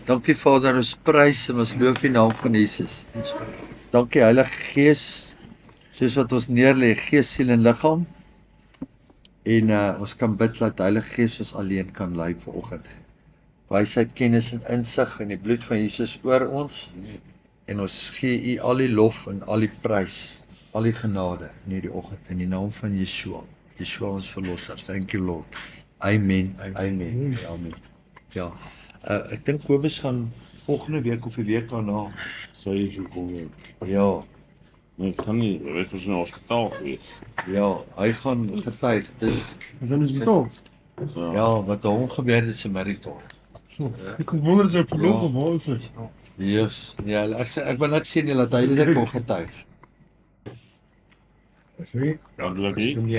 Dankie Vader, ons prys en ons loof die naam van Jesus. Dankie Heilige Gees, soos wat ons neerlê, gees, siel en liggaam. En ons kan bid dat Heilige Gees ons alleen kan lei vanoggend. Wysheid, kennis en insig in die bloed van Jesus oor ons. En ons gee U al die lof en al die prys, al die genade in hierdie oggend in die naam van Yeshua. Yeshua ons verlosser. Thank you Lord. Amen. Amen. Amen. Ja. Ek dink Kobus gaan volgende week of die week daarna. Sou jy toe kom? Ja. Nee, ek kan nie, ek was in die hospitaal gewees. Ja, hy gaan getuig. Is in die hospitaal? Ja, wat hom gebeur het is 'n miracle. Ek wonder as hy verlof of waar is hy? Jesus. Ja, ek wil net sien dat hy dit kon getuig. Sorry. Dandelik nie.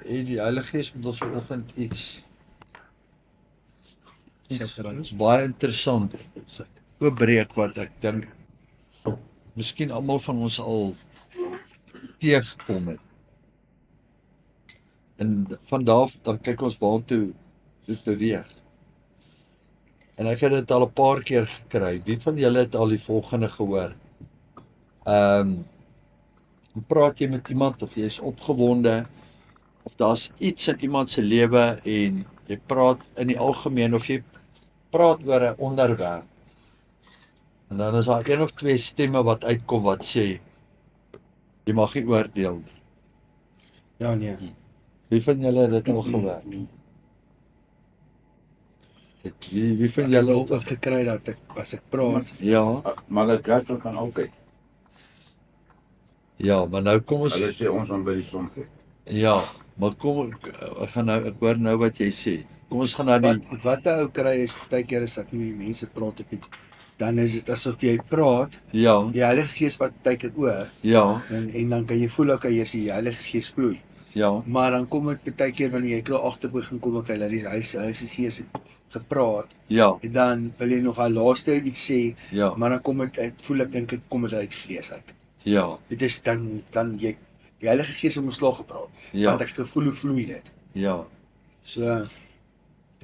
En die Heilige Gees moet ons vanoggend iets baie interessant oopbreek wat ek dink miskien almal van ons al teëgekom het. En van daar af dan kyk ons waartoe dit beweeg. En ek het dit al 'n paar keer gekry. Wie van julle het al die volgende gehoor? Praat jy met iemand of jy is opgewonde of daar's iets in iemand se lewe en jy praat in die algemeen of jy praat oor 'n onderwerp. En dan is daar een of twee stemme wat uitkom wat sê jy mag nie oordeel nie. Ja, nee. Wie van julle het dit al gehoor? Wie van julle ook gekry dat ek as ek praat, Ja, Maar dat gastel kan altyd. ja, maar nou kom ons Hulle sê ons aan by die son. ja, maar kom ek hoor nou wat jy sê. Kom ons gaan na die wat 'n ou kry is baie keer is dat nie mense praat op iets. Dan is dit asof jy praat, ja, die Heilige Gees wat baie keer oor ja, en dan kan jy voel okay, jy sien die Heilige Gees vloei. ja, Maar dan kom dit baie keer wanneer jy klaar agterbegin kom okay, dat die Heilige Gees het gepraat ja, en dan wil jy nog al laaste iets sê, ja, maar dan kom dit voel ek dink dit kom dit uit vlees uit. ja, Dit is dan jy die Heilige Gees het omslag gepraat. ja, Want ek het gevoel hoe vloei dit. ja. So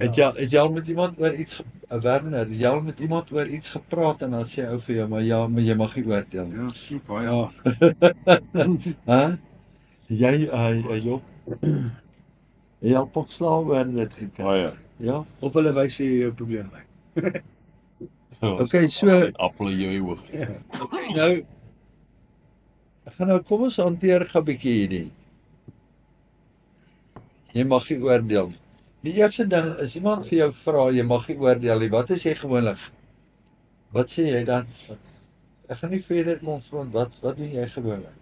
Het jy al met iemand oor iets Werner, het jy al met iemand oor iets gepraat en dan sê ou vir jou, maar ja, maar jy mag nie oordeel nie. Ja, skiep baie. ja, Hæ? Jy Job. Jy al pokslaaf oor dit gekry. Baie. Ja. op hulle wys vir jou probleem lê. Okay, so Appel in jou oog. nou ek gaan nou kom ons hanteer gou 'n bietjie hierdie. Jy mag nie oordeel nie. Die eerste ding is iemand vir jou vra jy mag nie oordeel nie. Wat is jy gewoonlik? Wat sê jy dan? Ek gaan nie verder konfront wat doen jy gewoonlik?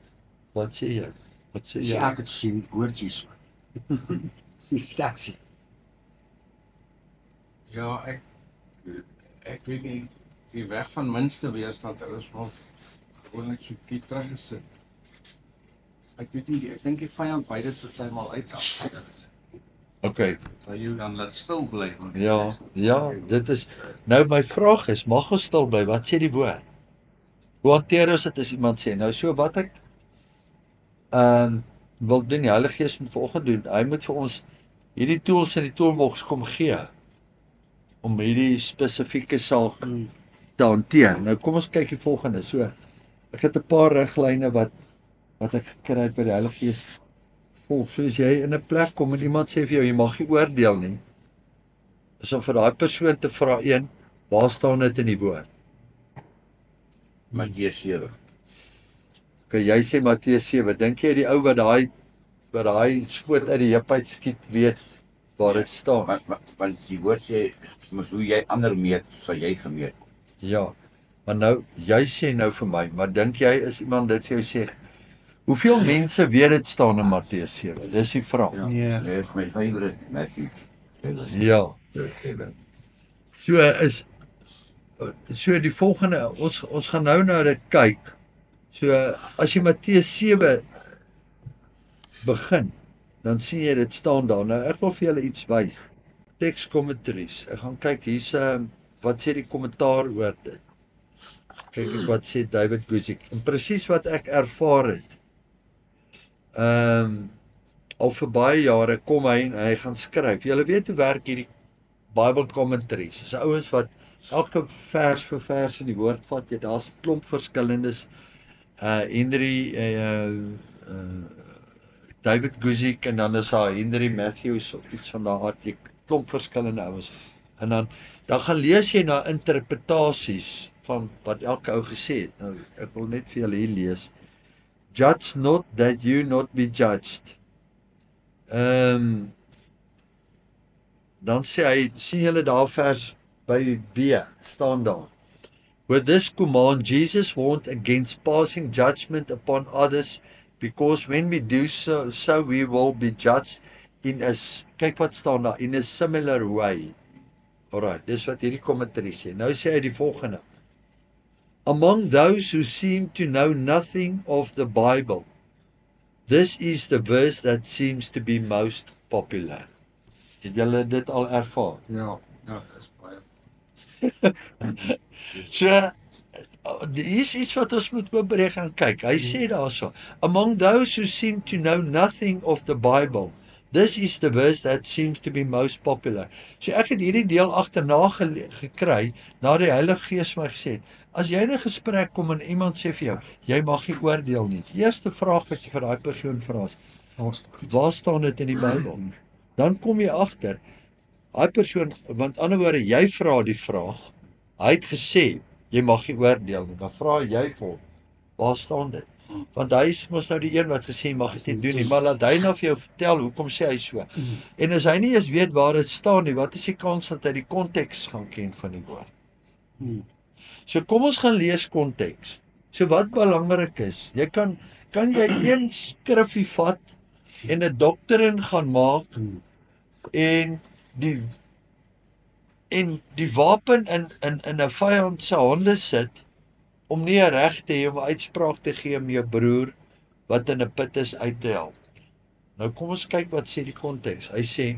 Wat sê jy? Wat sê jy? Ja, ek het sien woordjies. Dis taxi. Ja, ek weet nie die weg van minste weerstand, hulle is maar gewoonlik so bietjie teruggesit. Ek weet nie, ek dink die vyand by dit partymal uithaal. Okay. Dat jy dan laat stil bly. Ja, dit is nou my vraag is, mag ons stil bly? Wat sê die woord? Hoe hanteer ons dit as iemand sê? Nou so wat ek wil doen, die Heilige Gees moet vanoggend doen. Hy moet vir ons hierdie tools in die toolbox kom gee om hierdie spesifieke saak te hanteer. Nou kom ons kyk die volgende. So ek het 'n paar riglyne wat ek gekry het by die Heilige Gees. Volg, soos jy in 'n plek kom en iemand sê vir jou jy mag nie oordeel nie. Is om vir daai persoon te vra waar staan dit in die woord? Matteus 7. Okay, jy sê Matteus 7. Dink jy die ou wat daai skoot uit die heup uit skiet weet waar dit staan? Want die woord sê mos hoe jy ander meet, sal jy gemeet. Ja. Maar nou jy sê nou vir my, maar dink jy is iemand dit sê hoeveel mense weet dit staan in Matteus 7? Dis die vraag. Nee. Dit is my favorite Matthew. Ja. So die volgende ons gaan nou na dit kyk. So as jy Matteus 7 begin, dan sien jy dit staan daar. Nou ek wil vir julle iets wys. Text commentaries. Ek gaan kyk hier's wat sê die kommentaar oor dit. Kyk ek wat sê David Guzik. En presies wat ek ervaar het. Al vir baie jare kom hy en hy gaan skryf. Julle weet hoe werk hierdie Bible commentaries. Dis ouens wat elke vers vir vers in die woord vat jy, daar's klomp verskillendes. Henry David Guzik en dan is daar Henry Matthews of iets van daardie aard, jy klomp verskillende ouens. En dan gaan lees jy na interpretasies van wat elke ou gesê het. Nou ek wil net vir julle hier lees. Judge not that you not be judged. Dan sê hy, sien julle daar vers by B, staan daar. With this command, Jesus warned against passing judgment upon others, because when we do so we will be judged in a, kyk wat staan daar, in a similar way. Alright, dis wat hierdie kommentary sê. Nou sê hy die volgende. Among those who seem to know nothing of the Bible, this is the verse that seems to be most popular. Het julle dit al ervaar? Ja, dis baie. So, hier is iets wat ons moet oopbreek en kyk. Hy sê daarso, among those who seem to know nothing of the Bible, this is the verse that seems to be most popular. So ek het hierdie deel agterna gekry, na die Heilige Gees my gesê het, as jy in 'n gesprek kom en iemand sê vir jou, jy mag nie oordeel nie. Die eerste vraag wat jy vir daai persoon vra is, waar staan dit in die Bybel? Dan kom jy agter, daai persoon, want ander woorde, jy vra die vraag, hy het gesê, jy mag nie oordeel nie, dan vra jy vir hom, waar staan dit? Want hy is mos nou die een wat gesê, mag dit nie doen nie, maar laat hy nou vir jou vertel, hoekom sê hy so? En as hy nie eens weet waar dit staan nie, wat is die kans dat hy die konteks gaan ken van die woord? So kom ons gaan lees konteks. So wat belangrik is, jy kan jy een skrifgie vat en 'n doktrin gaan maak en die wapen in 'n vyand se hande sit om nie 'n reg te hê om 'n uitspraak te gee om jou broer wat in 'n put is uit te help. Nou kom ons kyk wat sê die konteks. Hy sê,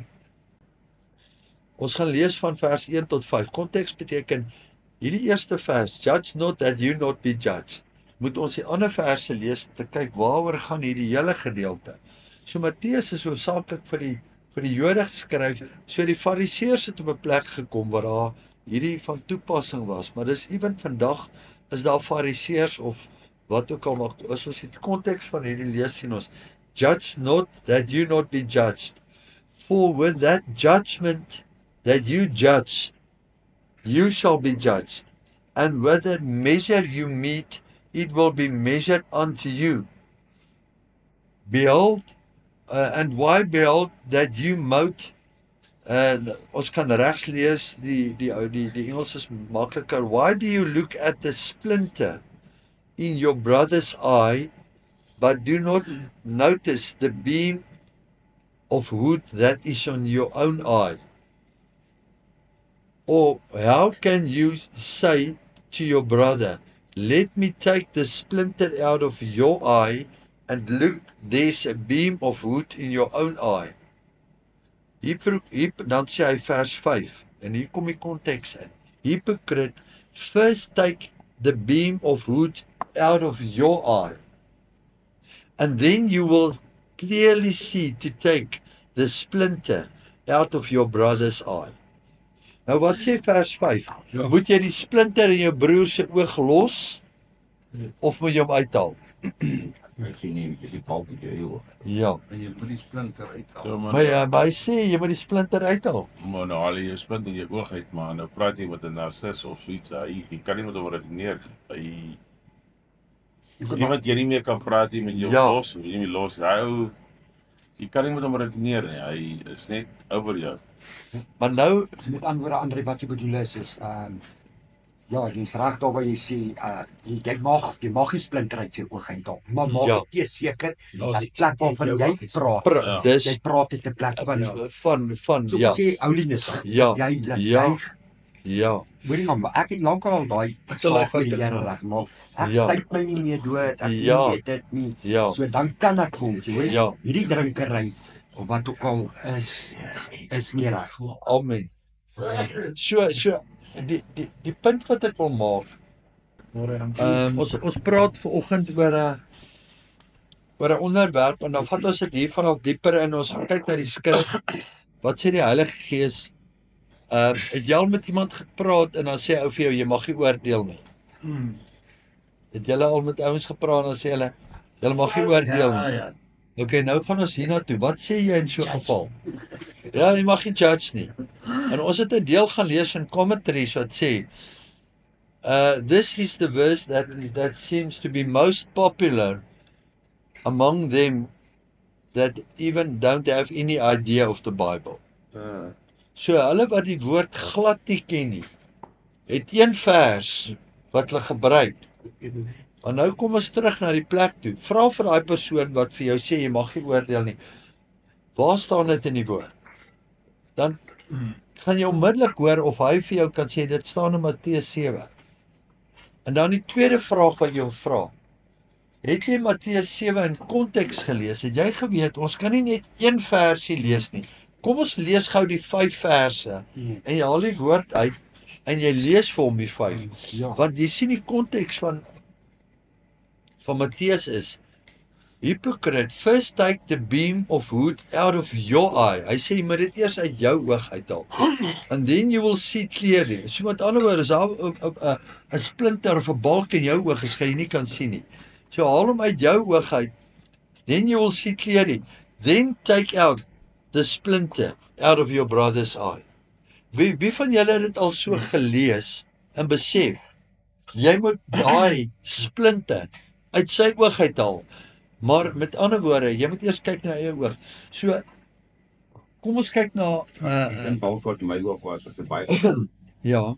ons gaan lees van vers 1 tot 5. Konteks beteken hierdie eerste vers, judge not that you not be judged. Moet ons die ander verse lees om te kyk waaroor gaan hierdie hele gedeelte. So Matteus is hoofsaaklik vir die Jode geskryf, so die Fariseërs het op 'n plek gekom waar daar hierdie van toepassing was, maar dis ewen vandag is daar Fariseërs of wat ook al, maar as ons die konteks van hierdie lees sien ons, judge not that you not be judged, for with that judgment that you judged, you shall be judged, and with the measure you meet, it will be measured unto you. Behold, and why behold that you mote, ons kan regs lees, die Engels is makliker. Why do you look at the splinter in your brother's eye, but do not notice the beam of wood that is on your own eye? Or how can you say to your brother, let me take the splinter out of your eye, and look, there's a beam of wood in your own eye? Dan sê hy vers 5, en hier kom die konteks in. Hypocrite, first take the beam of wood out of your eye, and then you will clearly see to take the splinter out of your brother's eye. Nou wat sê vers 5? Ja. Moet jy die splinter in jou broer se oog los, of moet jy hom uithaal? Ek sien nie, jy sien val dit hier hoor. Ja, En jy moet die splinter uithaal. Ja, maar hy sê, jy moet die splinter uithaal. maar nou haal jy jou splint in jou oog uit, maar nou praat jy met 'n narcis of so iets, jy kan nie met hom redeneer. Iemand jy nie meer kan praat nie met jou Ja. los, jy nie los. Jy kan nie met hom redeneer nie, hy is net oor jou. Maar nou, Met ander woorde, Andre, wat jy bedoel is ja, jy's reg daar waar jy sê jy mag nie splinter uit sy oog uithaal, maar maak Ja. dit seker dat die plek waarvan jy praat, Ja. dis jy praat uit 'n plek van so ja, sê holiness. Ja. Jy laat Ja. jy ja, hoorie maar ek het lankal al daai saak met die Here reg, maar ek Ja. sluit my nie meer dood, ek Ja. weet dit nie. ja, So dan kan ek vir hom sê, hoor, Ja. hierdie drinkery of wat ook al is nie reg. amen. So, die punt wat ek wil maak, ons praat vanoggend oor 'n onderwerp, en dan vat ons dit hier vanaf dieper in, ons gaan kyk na die skrif, wat sê die Heilige Gees, Het jy al met iemand gepraat en dan sê hy ou vir jou, jy mag nie oordeel nie. Het julle al met ouens gepraat en dan sê hulle, julle mag nie oordeel nie. Ja. Okay, nou gaan ons hiernatoe. Wat sê jy in so 'n geval? Ja, jy mag nie judge nie. En ons het 'n deel gaan lees in commentaries wat sê, this is the verse that seems to be most popular among them that even don't have any idea of the Bible. So hulle wat die woord glad nie ken nie, het een vers wat hulle gebruik. Maar nou kom ons terug na die plek toe. Vra vir daai persoon wat vir jou sê jy mag nie oordeel nie. Waar staan dit in die woord? Dan gaan jy onmiddellik hoor of hy vir jou kan sê dit staan in Matteus 7. En dan die tweede vraag wat jy hom vra. Het jy Matteus 7 in konteks gelees? Het jy geweet ons kan nie net een versie lees nie. Kom ons lees gou die 5 verse en jy haal die woord uit en jy lees vir hom die 5. Ja. Want jy sien die konteks van Matteus is hypocrite, first take the beam of wood out of your eye. Hy sê jy moet dit eers uit jou oog uithaal. And then you will see clearly. So met ander woorde, as daar 'n splinter of 'n balk in jou oog is, gaan jy nie kan sien nie. So haal hom uit jou oog uit. Then you will see clearly. Then take out the splinter out of your brother's eye. Wie van julle het dit al so gelees en besef? Jy moet daai splinter uit sy oog uithaal. Maar met ander woorde, jy moet eers kyk na eie oog. So kom ons kyk na Ek dink balk wat my oog was baie ja,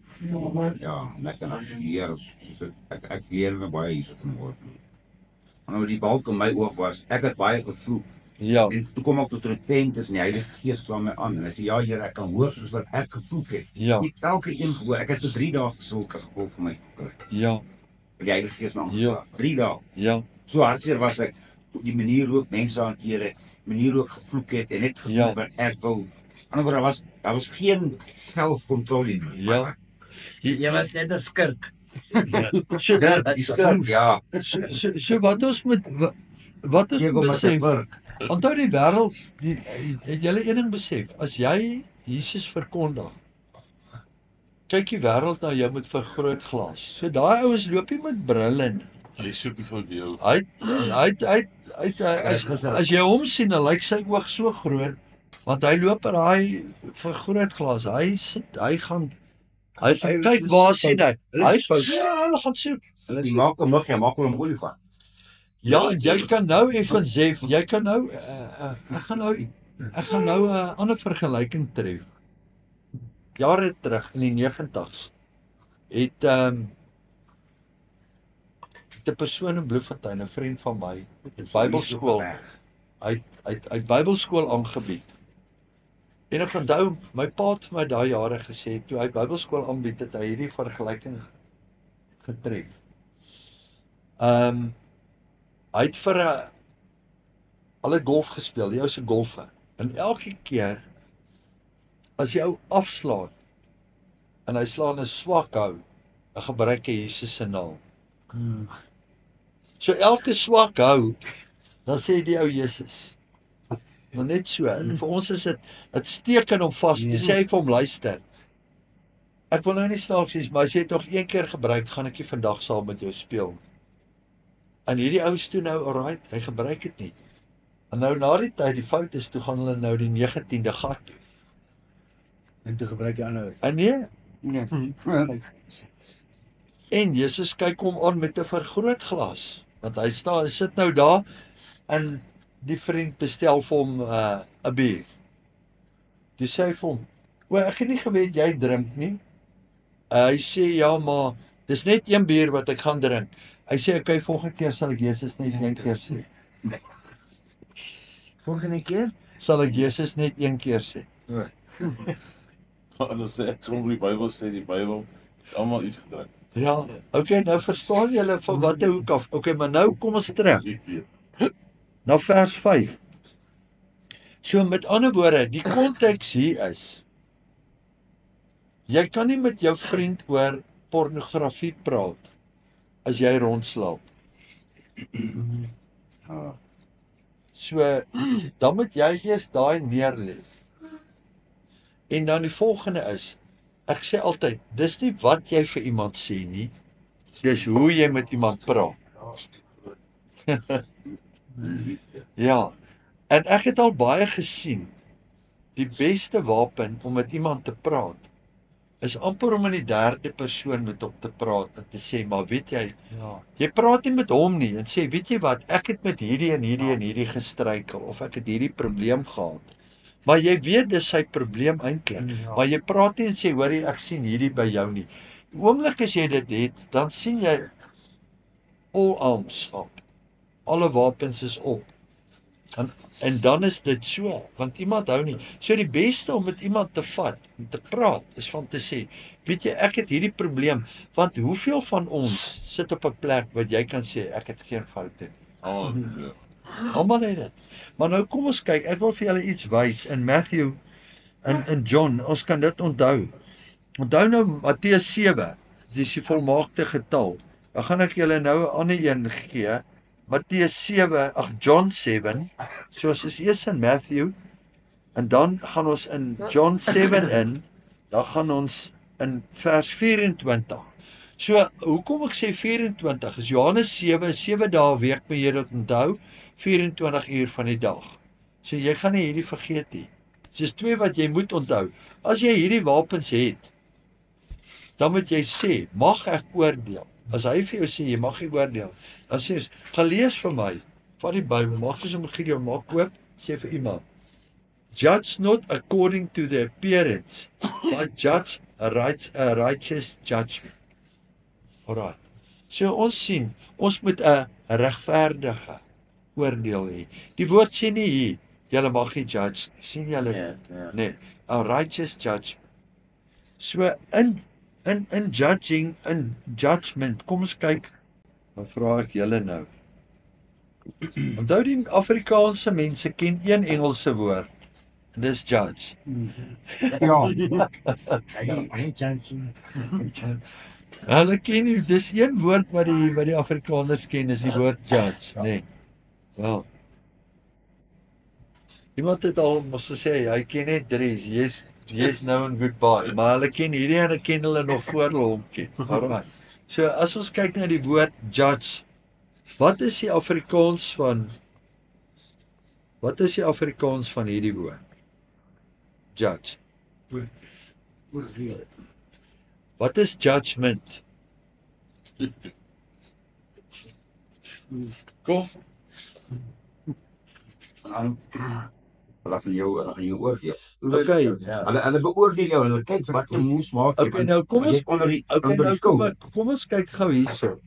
ja, net kan leer. Ek leer my baie hierso vanmôre. Maar nou die balk in my oog was, ek het baie gevloek. ja, En toe kom ek tot repentance en die Heilige Gees kwam my aan en ek sê ja Here, ek kan hoor soos wat ek gevloek het. ja, Ek het elke een gehoor. Ek het vir 3 dae gesulke gevoel vir my gekry. ja, Die Heilige Gees nou. Ja. 3 dae. ja, So hartseer was ek die manier hoe ek mense hanteer het, manier hoe ek gevloek het en net gevoel Ja. wat ek wou. Anders daar was geen selfkontrole nie. ja. Jy was net 'n skurk. So, Ja. so wat ons moet wat ons Jy moet wil besef, met werk. onthou die wêreld, het julle een ding besef, as jy Jesus verkondig, kyk die wêreld na jou met vergrootglas. So daai ouens loop nie met brille nie. Hy soek nie vir jou. As jy hom sien, dan lyk sy oog so groot, want hy loop met daai vergrootglas. Hy gaan kyk waar sien hy. Hulle gaan soek. Die maak hom nog, jy maak hom olifant. Ja, jy kan nou effens sê, jy kan nou ek gaan nou 'n ander vergelyking tref. Jare terug in die 90's het 'n persoon in Bloemfontein, 'n vriend van my, het Bybelskool, hy het Bybelskool aangebied. En ek onthou my pa het vir my daai jare gesê toe hy Bybelskool aanbied het hy hierdie vergelyking getref. Hy het vir alle golf gespeel, die ou se golfer. En elke keer as jy ou afslaan en hy slaan 'n swak hou, dan gebruik hy Jesus se naam. So elke swak hou, dan sê die ou Jesus. Maar net so, en vir ons is dit steek in hom vas. Jy sê hy vir hom luister. Ek wil nou nie snaaks wees, maar as jy dit nog een keer gebruik, gaan ek nie vandag saam met jou speel. En hierdie ou is toe nou alright, hy gebruik dit nie. En nou na die tyd, die fout is, toe gaan hulle nou die 19de gat toe. En toe gebruik jy aanhou. En nee, en Jesus kyk hom aan met 'n vergrootglas, want hy sit nou daar en die vriend bestel vir hom 'n bier. Toe sê hy vir hom, "O, ek het nie geweet jy drink nie." Hy sê, "Ja, maar dis net een bier wat ek gaan drink." Hy sê, "Okay, volgende keer sal ek Jesus net een keer sê." Volgende keer? Sal ek Jesus net een keer sê. Anders sê ek sommer die Bybel sê die Bybel almal iets gedruk. Ja, okay, nou verstaan julle van watter hoek af. Okay, maar nou kom ons terug na vers 5. So met ander woorde, die konteks hier is, jy kan nie met jou vriend oor pornografie praat as jy rondslaap. So, dan moet jy eers daai neerlê. En dan die volgende is, Ek sê altyd, dis nie wat jy vir iemand sê nie, dis hoe jy met iemand praat. Ja, en ek het al baie gesien, die beste wapen om met iemand te praat, is amper om in die derde persoon met hom te praat en te sê, maar weet jy, jy praat nie met hom nie en sê, weet jy wat, ek het met hierdie en hierdie en hierdie gestruikel of ek het hierdie probleem gehad. Maar jy weet dis sy probleem eintlik. Maar jy praat nie en sê, hoorie, ek sien hierdie by jou nie. Die oomblik as jy dit het, dan sien jy all arms op. Alle wapens is op. En dan is dit so, want iemand hou nie. So die beste om met iemand te vat, om te praat, is van te sê, weet jy, ek het hierdie probleem, want hoeveel van ons sit op 'n plek wat jy kan sê, ek het geen foute nie. Almal het dit. Maar nou kom ons kyk, ek wil vir julle iets wys in Matthew en John, ons kan dit onthou. Onthou nou Matteus 7, dis die volmaakte getal. Dan gaan ek julle nou 'n ander een gee. Matteus 7, John 7. So ons is eers in Matthew en dan gaan ons in John 7 in, dan gaan ons in vers 24. So hoekom ek sê 24 is Johannes 7 dae 'n week, moet jy dit onthou, 24 uur van die dag. So jy gaan nie hierdie vergeet nie. Dis twee wat jy moet onthou. As jy hierdie wapens het, dan moet jy sê, mag ek oordeel? As hy vir jou sê, jy mag nie oordeel, dan sê jy, gaan lees vir my, van die Bybel, mag jy hom Gideon maak koop, sê vir iemand, judge not according to their appearance, but judge a righteous judgment. Alright. So ons sien, ons moet 'n regverdige oordeel hê. Die woord sê nie hier, julle mag nie judge, sien julle nie? Nee, a righteous judgment. So in judging, in judgment, kom ons kyk, dan vra ek julle nou. Onthou die Afrikaanse mense ken een Engelse woord, en dis judge. Hulle ken nie, dis een woord wat die Afrikaners ken, is die woord judge, nee. Wel. Iemand het al mos gesê, hy ken net 3, yes, no and goodbye, maar hulle ken hierdie en hulle ken hulle nog voor hulle hom ken. Alright. So as ons kyk na die woord judge, wat is die Afrikaans van hierdie woord? Judge. Wat is judgment? Kom. Laat in jou oordeel. Okay. Hulle beoordeel jou, hulle kyk wat jy moes maak. Okay, nou kom ons kyk gou hierso.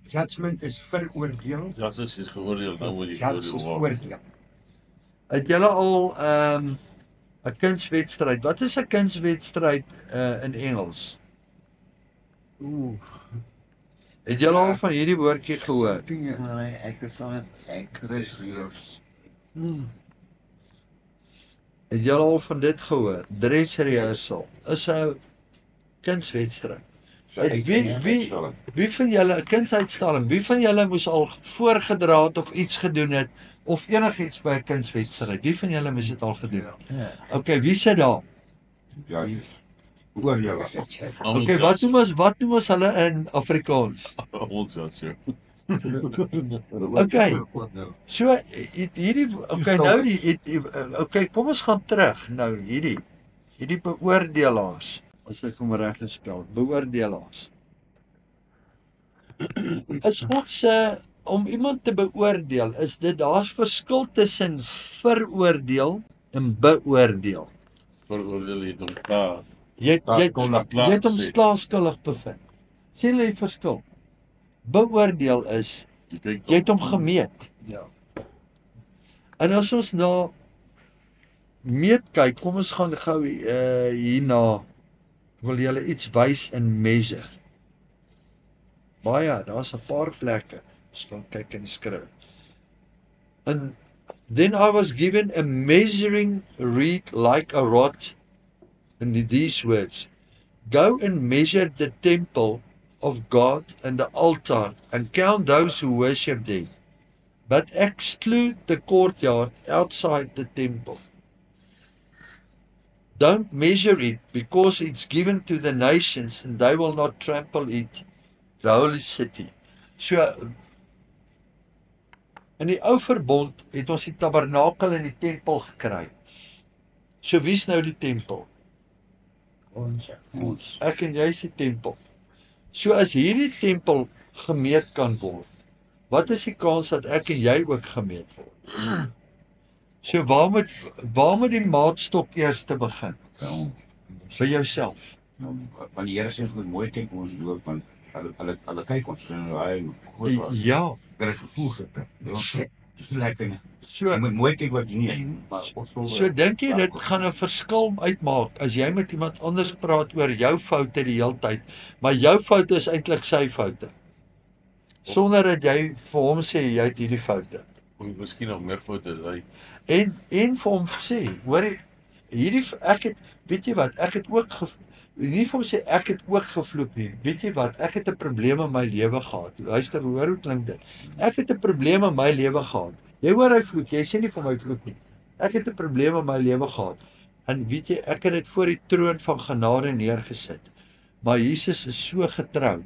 Judgment is veroordeel. Justice is geoordeel, nou moet jy Judge is oordeel. Het julle al 'n kunswedstryd? Wat is 'n kunswedstryd in Engels? Het julle al van hierdie woordjie gehoor? Nee, ek is aan ek Het julle al van dit gehoor? Dress rehearsal is 'n kunswedstryd. Wie van julle 'n kunsuitstalling? Wie van julle moes al voorgedra het of iets gedoen het of enigiets by 'n kunswedstryd? Wie van julle moes dit al gedoen het? Okay, wie sit daar? Ja, oordeel. Okay, wat noem ons hulle in Afrikaans? Okay. So hierdie okay, kom ons gaan terug nou hierdie beoordelaars. As ek hom reg gespel, beoordelaars. Is God se om iemand te beoordeel, is dit daar's verskil tussen veroordeel en beoordeel. Veroordeel het hom klaar. Jy het hom skuldig bevind. Sien jy die verskil? Beoordeel is jy het hom gemeet. Ja. En as ons na meet kyk, kom ons gaan gou hierna. Wil julle iets wys in measure? Baie, daar's 'n paar plekke. Ons gaan kyk in die skrif. And then I was given a measuring reed like a rod, and these words, go and measure the temple of God and the altar, and count those who worship there, but exclude the courtyard outside the temple. Don't measure it, because it's given to the nations and they will not trample it, the holy city. So, in die ou verbond het ons die tabernakel en die tempel gekry. So wie's nou die tempel? Ons. Ek en jy is die tempel. So as hierdie tempel gemeet kan word, wat is die kans dat ek en jy ook gemeet word? So waar moet die maatstok eers te begin? Ja. Vir jouself. Want die Here sê ons moet mooi kyk vir ons doop, want hulle kyk ons en hy goed was. Ja, Ek het gevoel gekry. Ja. Dis nie lekker nie. so Jy moet mooi kyk wat doen jy. Maar ons So dink jy dit gaan 'n verskil uitmaak as jy met iemand anders praat oor jou foute die hele tyd, maar jou foute is eintlik sy foute. Sonder dat jy vir hom sê jy het hierdie foute. Of miskien nog meer foute as hy. En vir hom sê, hoor hierdie ek het weet jy wat, ek het ook nie vir hom sê ek het ook gevloek nie. Weet jy wat, ek het 'n probleem in my lewe gehad. Luister, hoor hoe klink dit. Ek het 'n probleem in my lewe gehad. Jy hoor hy vloek, jy sê nie vir my vloek nie. Ek het 'n probleem in my lewe gehad. En weet jy, ek het dit voor die troon van genade neergesit. Maar Jesus is so getrou.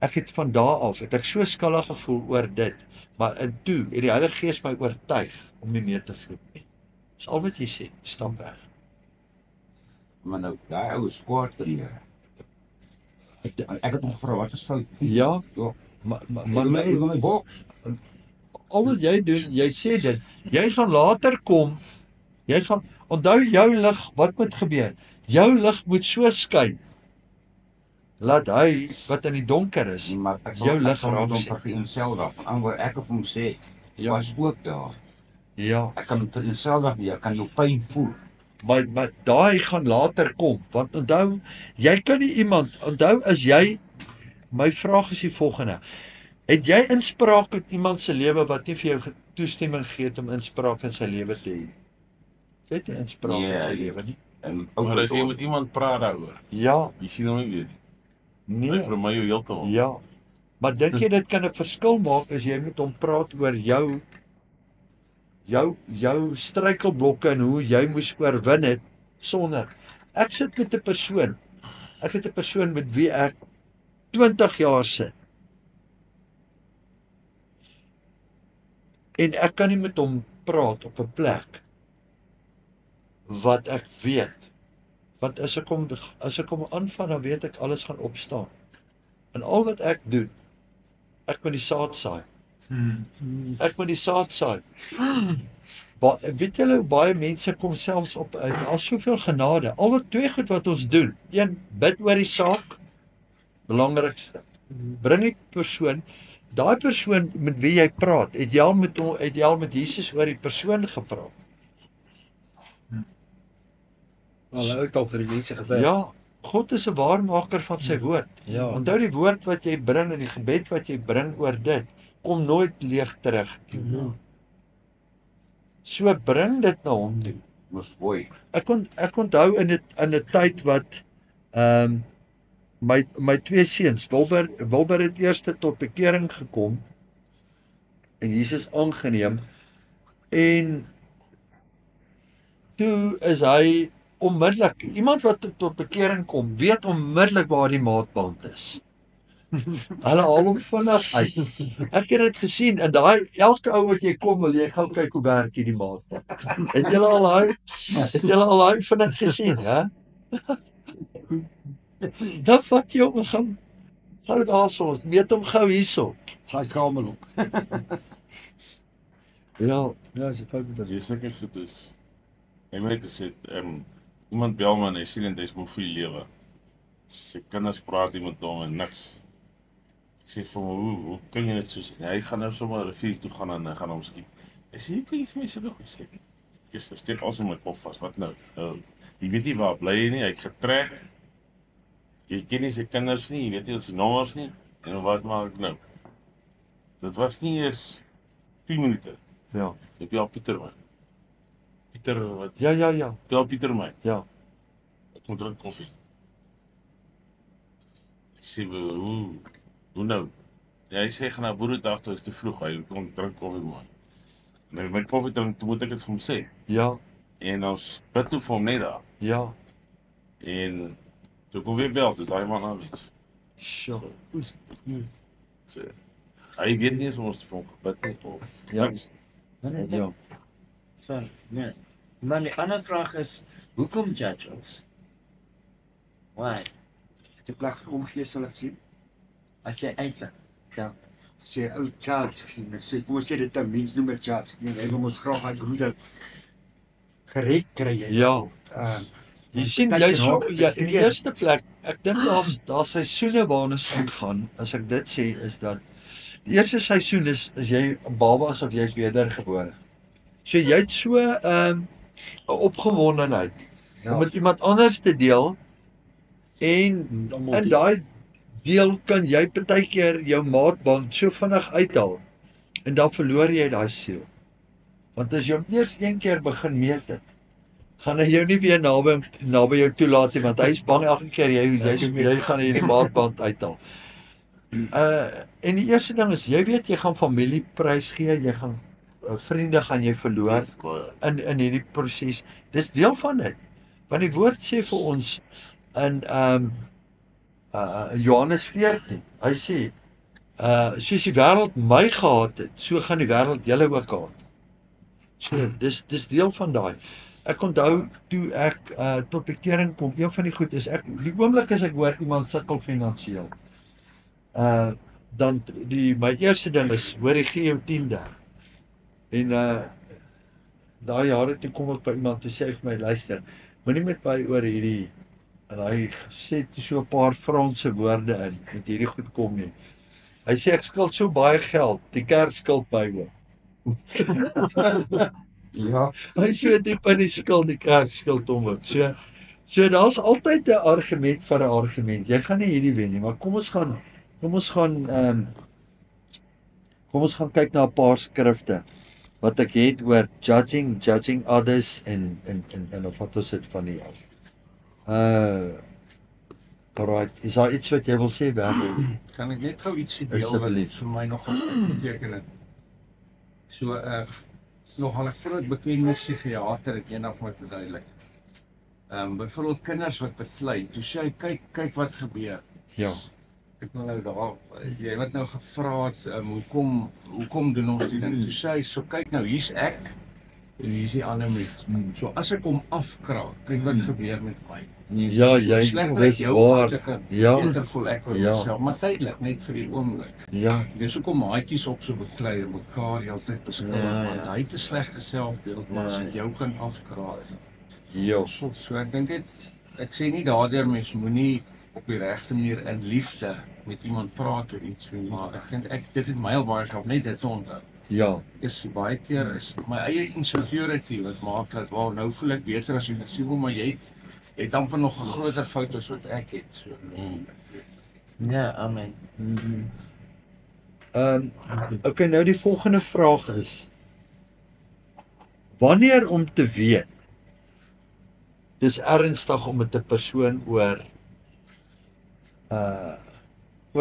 Ek het van daardie af, het ek so skuldig gevoel oor dit. Maar toe het die Heilige Gees my oortuig om nie meer te vloek nie. Dis al wat jy sê, stap weg. Maar nou, daai ou is kwaad vir die Here. Ek het hom gevra wat is fout? Ja, Ja. maar My boks. al wat jy doen, jy sê dit, jy gaan later kom, jy gaan, onthou jou lig, wat moet gebeur? Jou lig moet so skyn, laat hy, wat in die donker is, Maar ek jou lig hom raak vir sien. eenselfdag. Anders ek het hom sê, Ja. was ook daar. Ja, Ek kan vir eenselfdag weer, ek kan jou pyn voel. maar daai gaan later kom, want onthou, jy kan nie iemand, onthou as jy, my vraag is die volgende, het jy inspraak in iemand se lewe wat nie vir jou toestemming gee het om inspraak in sy lewe te hê? Het jy inspraak in sy lewe nie? En Maar as jy met iemand praat daaroor, Ja, jy sien hom nie weer. nee. Hy vir my jou heeltemal. Ja. Maar dink jy dit kan 'n verskil maak as jy met hom praat oor jou struikelblokke en hoe jy moes oorwin het sonder. Ek sit met 'n persoon. Ek het 'n persoon met wie ek 20 jaar sit. En ek kan nie met hom praat op 'n plek wat ek weet. Want as ek hom aanvat, dan weet ek alles gaan opstaan. En al wat ek doen, ek moet die saad saai. Ek moet die saad saai. Weet julle hoe baie mense kom selfs op, daar's soveel genade. Al wat twee goed wat ons doen. Een, bid oor die saak. Belangrikste. Bring die persoon, daai persoon met wie jy praat, het jy al met Jesus oor die persoon gepraat? Hulle het al vir die mense gewerk. Ja, God is 'n waarmaker van sy woord. Ja. Onthou die woord wat jy bring en die gebed wat jy bring oor dit, kom nooit leeg terug. So bring dit na hom toe. mos mooi. Ek onthou in 'n tyd wat my twee seuns, Wilber het eers tot bekering gekom en Jesus aangeneem en toe is hy onmiddellik, iemand wat tot bekering kom, weet onmiddellik waar die maatband is. Hulle haal hom vinnig uit. Ek het dit gesien en daai elke ou wat jy kom, wil jy gou kyk hoe werk hierdie maatband. Het julle al daai vinnig gesien, hè? Dan vat jy hom gaan daarso, ons meet hom gou hierso. Sy skamer op. Ja, Ja, dis 'n fout met Jy seker goed is. Ek moet net sê, iemand bel my en hy sê net hy's moeg vir die lewe. Sy kinders praat nie met hom en niks. Ek sê vir hom, hoe kan jy net so sê? Hy gaan nou sommer rivier toe gaan en hy gaan hom skiep. Ek sê, hoe kan jy vir my so nog gesê? Ek steek also my kop vas, wat nou? Jy weet nie waar bly hy nie, hy het getrek. Jy ken nie sy kinders nie, jy weet nie sy nommers nie. En wat maak ek nou? Dit was nie eens 10 minute. ja, Ek bel Pieter man. Pieter, wat? ja, Bel Pieter my. ja. Ek moet drink koffie. Ek sê, hoe nou? Ja, hy sê, gaan na boeredag toe, is te vroeg, hy kom drink koffie man. En my koffie drink, toe moet ek het vir hom sê. Ja, En ons bid toe vir hom net daar. Ja, En toe kon weer bel, dis daai man aan iets. sure. So, hy weet nie eens om ons te vir hom gebid het of Ja. niks. Ja. Sorry, nee. Maar die ander vraag is, hoekom judge ons? Why? Die plek van omgee sal ek sien. As jy uitwerk, ja. As jy ou charge sien, dan sê, kom ons sê dit 'n mens noem het charge. Nee, hy wil ons graag uit broeder gered kry. Ja. Jy sien, jy so ja, in die eerste plek, ek dink daar's seisoene waarna ons ingaan. As ek dit sê is dat die eerste seisoen is jy 'n baba asof jy's wedergebore. So jy het so 'n opgewondenheid om met iemand anders te deel en in daai deel kan jy partykeer jou maatband so vinnig uithaal en dan verloor jy daai siel. Want as jy hom eers een keer begin meet het, gaan hy jou nie weer naby jou toelaat nie, want hy is bang elke keer jy gaan hierdie maatband uithaal. En die eerste ding is, jy weet jy gaan familie prys gee, jy gaan vriende gaan jy verloor in hierdie proses. Dis deel van dit. Want die woord sê vir ons in Johannes 14. Hy sê soos die wêreld my gehaat het, so gaan die wêreld julle ook haat. So dis deel van daai. Ek onthou toe ek tot bekering kom, een van die goed is die oomblik as ek hoor iemand sukkel finansiëel. Dan my eerste ding is, hoor jy gee jou 10de. En daai jare toe kom ek by iemand toe sê hy vir my, luister, moenie met my oor hierdie, en hy sê so 'n paar Franse woorde in, met hierdie goed kom nie. Hy sê ek skuld so baie geld, die kerk skuld my ook. Ja. Hy sê diep in die skuld, die kerk skuld hom ook. So daar's altyd 'n argument vir 'n argument. Jy gaan nie hierdie wen nie, maar kom ons gaan kyk na 'n paar skrifte wat ek het oor judging others en of wat ons dit van die af. Alright, is daar iets wat jy wil sê, Bernard? Kan ek net gou ietsie deel wat Asseblief. vir my nogal beteken het? So nogal 'n groot bekende psigiater het eendag vir my verduidelik. Byvoorbeeld kinders wat beklei, toe sê hy kyk wat gebeur. Ja. Ek wil nou daar, jy het nou gevra het, hoekom doen ons die ding? Toe sê hy, so kyk nou, hier's ek en hier's die ander mens. So as ek hom afkraak, kyk wat gebeur met my. Ja, jy dis waar. Ja. Beter voel ek oor Ja. myself, maar tydelik, net vir die oomblik. Ja. Dis hoekom maatjies op so beklei en mekaar heeltyd beskuldig, want hy het 'n slegte selfbeeld, maar as hy jou kan afkraak. Ja. So ek dink ek sê nie daardeur mens moenie op die regte manier in liefde met iemand praat oor iets nie, maar ek dink dit het my al baie gehelp, net dit te onthou. Ja. Is baie keer is my eie insecurity wat maak dat wow, nou voel ek beter as jy sê, maar jy het amper nog 'n groter fout as wat ek het. So, Ja, amen. Okay, nou die volgende vraag is, wanneer om te weet, dis ernstig om met 'n persoon oor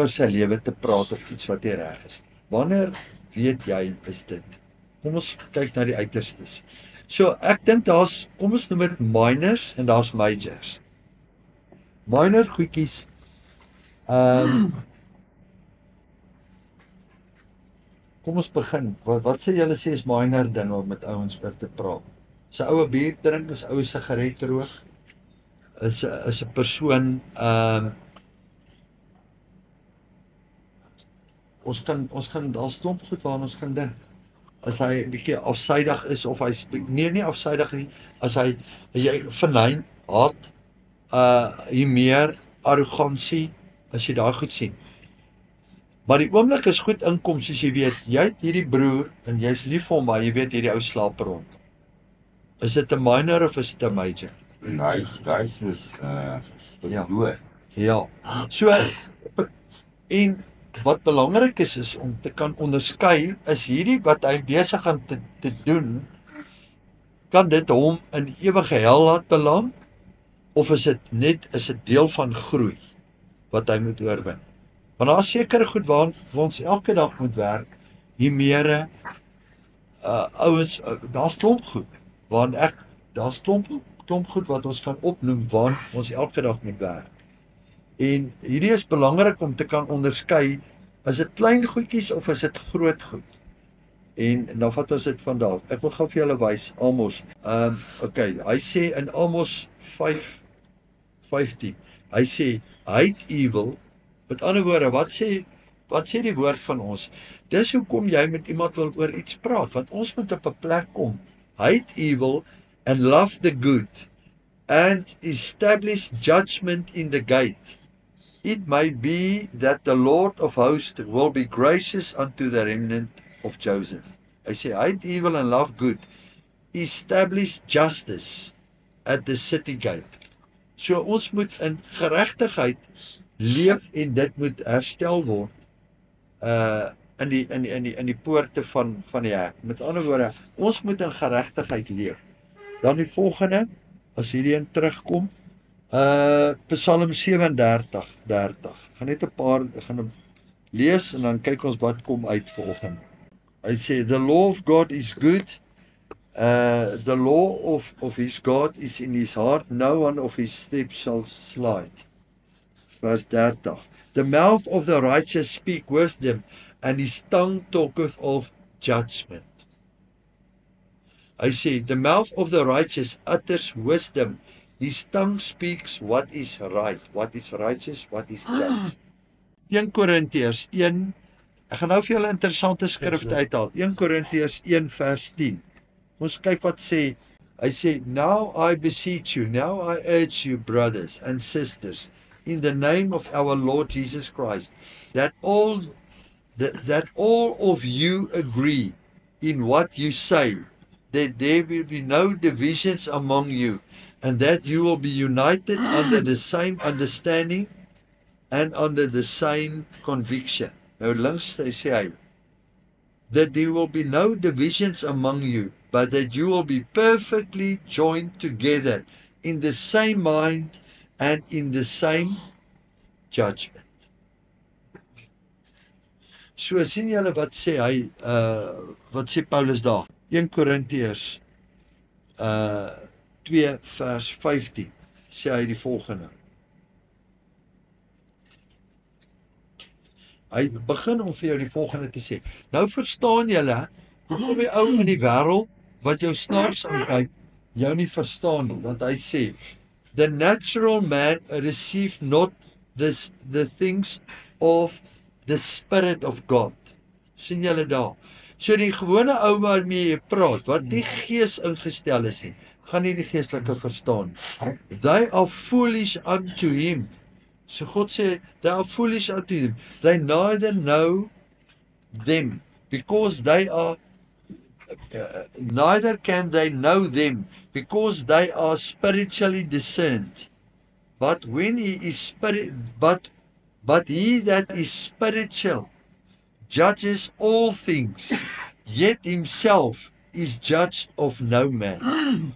sy lewe te praat of iets wat nie reg is. Wanneer weet jy is dit? Kom ons kyk na die uiterstes. So ek dink kom ons noem dit minors en daar's majors. Minor goedjies. Kom ons begin. Wat sê julle sê is minor ding om met ouens oor te praat? Is 'n oue bier drink, is 'n oue sigaret rook? Is 'n persoon ons kan daar's klomp goed waaraan ons kan dink. As hy 'n bietjie afsydig is of hy nie afsydig nie, as hy vernein, haat, hier meer arrogansie as jy daai goed sien. Maar die oomblik is goed inkom, soos jy weet, jy het hierdie broer en jy's lief vir hom, maar jy weet hierdie ou slaap rond. Is dit 'n minor of is dit 'n major? Daai is Ja. dood. Ja. So en wat belangrik is om te kan onderskei, is hierdie wat hy besig aan te doen, kan dit hom in die ewige hel laat beland, of is dit deel van groei wat hy moet oorwin. Want daar is sekere goed waar ons elke dag moet werk, hier ouens, daar's klomp goed, daar's klomp goed wat ons kan opnoem waar ons elke dag moet werk. En hierdie is belangrik om te kan onderskei, is dit klein goedjies of is dit groot goed? En dan vat ons dit van daar. Ek wil gou vir julle wys, Amos. Okay, hy sê in Amos 5:15, hy sê, hate evil. Met ander woorde, wat sê die woord van ons? Dis hoekom jy met iemand wil oor iets praat, want ons moet op 'n plek kom. Hate evil and love the good, and establish judgment in the gate. It may be that the Lord of hosts will be gracious unto the remnant of Joseph. Hy sê, hate evil and love good. Establish justice at the city gate. So ons moet in geregtigheid leef en dit moet herstel word in die poorte van die hek. Met ander woorde, ons moet in geregtigheid leef. Dan die volgende, as hierdie een terugkom, Psalm 37:30. Gaan net 'n paar gaan lees en dan kyk ons wat kom uit vanoggend. Hy sê, the law of God is good. The law of his God is in his heart. No one of his steps shall slide. Vers 30. The mouth of the righteous speak wisdom, and his tongue talketh of judgment. Hy sê, the mouth of the righteous utters wisdom. His tongue speaks what is right, what is righteous, what is just. 1 Korintiërs 1, ek gaan nou vir julle 'n interessante skrifte uithaal. 1 Korintiërs 1 vers 10. Ons kyk wat sê. Hy sê, now I beseech you, now I urge you, brothers and sisters, in the name of our Lord Jesus Christ, that all of you agree in what you say, that there will be no divisions among you, and that you will be united under the same understanding and under the same conviction. Nou links sê hy, that there will be no divisions among you, but that you will be perfectly joined together in the same mind and in the same judgment. So sien julle wat sê hy, wat sê Paulus daar? 1 Korintiërs 2 vers 15 sê hy die volgende. Hy begin om vir jou die volgende te sê. Nou verstaan julle, hoekom die ou in die wêreld wat jou snaaks aankyk, jou nie verstaan nie, want hy sê, the natural man received not the things of the Spirit of God. Sien julle daar? So die gewone ou waarmee jy praat, wat die gees ingestel is nie, gaan nie die geestelike verstaan. They are foolish unto him. So God sê, they are foolish unto him. They neither know them, because they are neither can they know them, because they are spiritually discerned. But when he is but he that is spiritual judges all things, yet himself is judged of no man.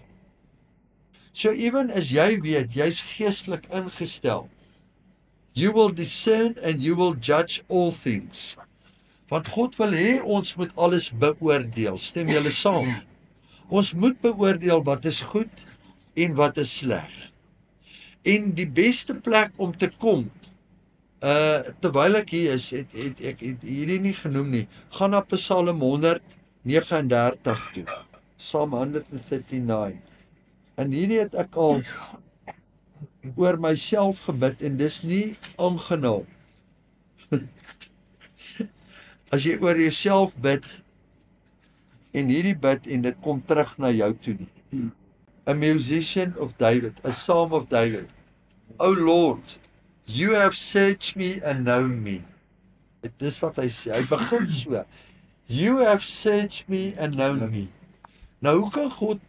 So even as jy weet, jy's geestelik ingestel, you will discern and you will judge all things. Want God wil hê ons moet alles beoordeel. Stem julle saam? Ons moet beoordeel wat is goed en wat is sleg. En die beste plek om te kom, terwyl ek hier is, ek het hierdie nie genoem nie, gaan na Psalm 139 toe, Psalm 139. En hierdie het ek al oor myself gebid, en dis nie aangenaam. As jy oor jouself bid, en hierdie bid, en dit kom terug na jou toe nie. A musician of David, a psalm of David. O Lord, you have searched me and known me. Dis wat hy sê, hy begin so. You have searched me and known me. Nou hoe kan God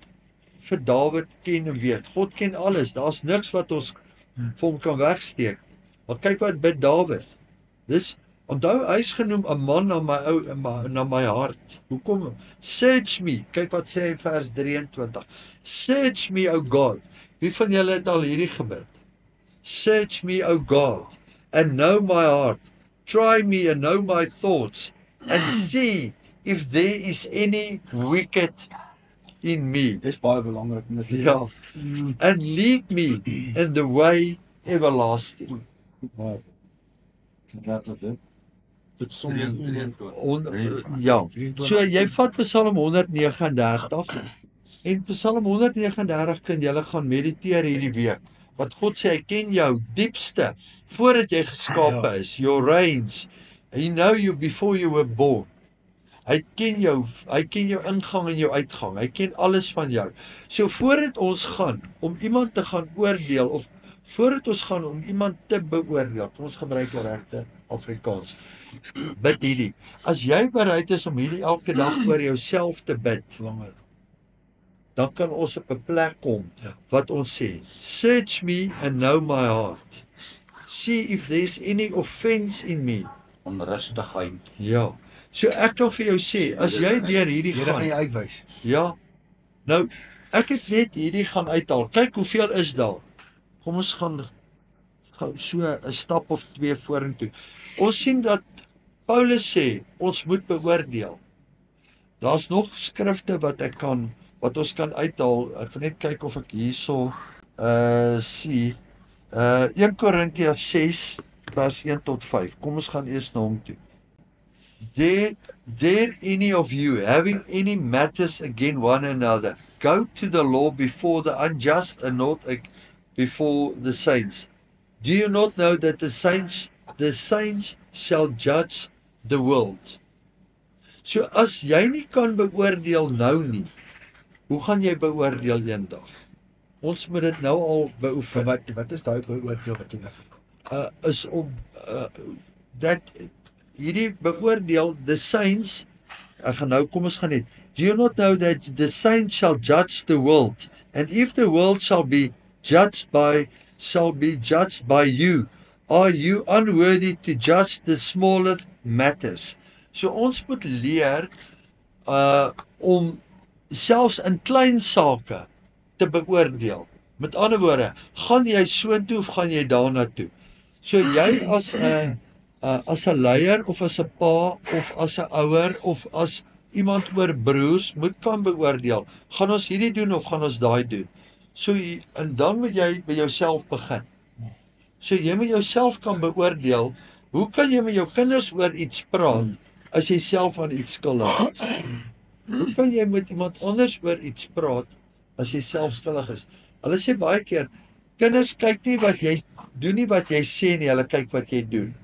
vir David ken en weet? God ken alles, daar's niks wat ons vir hom kan wegsteek. Maar kyk wat bid David. Dis, onthou, hy is genoem 'n man na my hart. Hoekom? Search me, kyk wat sê hy vers 23. Search me, O God. Wie van julle het al hierdie gebid? Search me, O God, and know my heart. Try me and know my thoughts, and see if there is any wicked in me. Dis baie belangrik. Ja. And lead me in the way everlasting. Ja. So jy vat Psalm 139 en Psalm 139 kan jy gaan mediteer hierdie week. Wat God sê, hy ken jou diepste voordat jy geskape is. Your reigns. He know you before you were born. Hy ken jou ingang en jou uitgang. Hy ken alles van jou. So voordat ons gaan om iemand te gaan oordeel of voordat ons gaan om iemand te beoordeel, ons gebruik die regte Afrikaans. Bid hierdie. As jy bereid is om hierdie elke dag oor jouself te bid, dan kan ons op 'n plek kom wat ons sê, search me and know my heart. See if there's any offense in me. Onrustigheid. Ja. So ek kan vir jou sê, as jy deur hierdie Here gaan gaan, jy uitwys. ja. Nou, ek het net hierdie gaan uithaal. Kyk hoeveel is daar. Kom ons gaan gou so 'n stap of 2 vorentoe. Ons sien dat Paulus sê ons moet beoordeel. Daar's nog skrifte wat ons kan uithaal. Ek wil net kyk of ek hierso sien. 1 Korintiërs 6 vers 1 tot 5. Kom ons gaan eers na hom toe. Dare any of you having any matters against one another, go to the law before the unjust and not before the saints. Do you not know that the saints shall judge the world? So as jy nie kan beoordeel nou nie, hoe gaan jy beoordeel eendag? Ons moet dit nou al beoefen. Wat is daai beoordeel wat jy nou Is om dat hierdie beoordeel the saints. Ek gaan nou kom ons gaan net. Do you not know that the saints shall judge the world, and if the world shall be judged by you, are you unworthy to judge the smallest matters? So ons moet leer om selfs in klein sake te beoordeel. Met ander woorde, gaan jy soontoe of gaan jy daarna toe? So jy as 'n leier of as 'n pa of as 'n ouer of as iemand oor broers moet kan beoordeel. Gaan ons hierdie doen of gaan ons daai doen? So en dan moet jy by jouself begin. So jy moet jouself kan beoordeel. Hoe kan jy met jou kinders oor iets praat as jy self aan iets skuldig is? Hoe kan jy met iemand anders oor iets praat as jy self skuldig is? Hulle sê baie keer, kinders kyk nie wat jy doen nie wat jy sê nie, hulle kyk wat jy doen.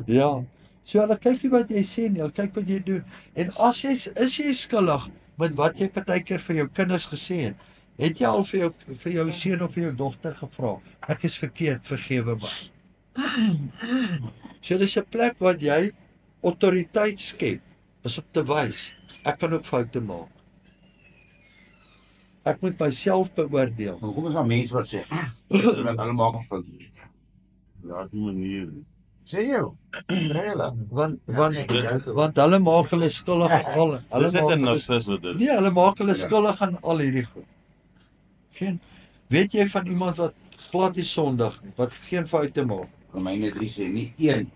Ja. So hulle kyk nie wat jy sê nie, hulle kyk wat jy doen. En as jy is jy skuldig met wat jy partykeer vir jou kinders gesê het jy al vir jou seun of vir jou dogter gevra, ek is verkeerd, vergewe my. So dis 'n plek wat jy autoriteit skep, is om te wys, ek kan ook foute maak. Ek moet myself beoordeel. Hoekom is daar mense wat sê, dat hulle maak van Ja, die manier. sê jy? Want hulle maak hulle skuldig aan al. Hulle Dis net 'n maak narcis wat dit. nee, hulle maak hulle skuldig aan al hierdie goed. Weet jy van iemand wat glad nie sondig nie, wat geen foute maak? Romeine 3 sê nie een.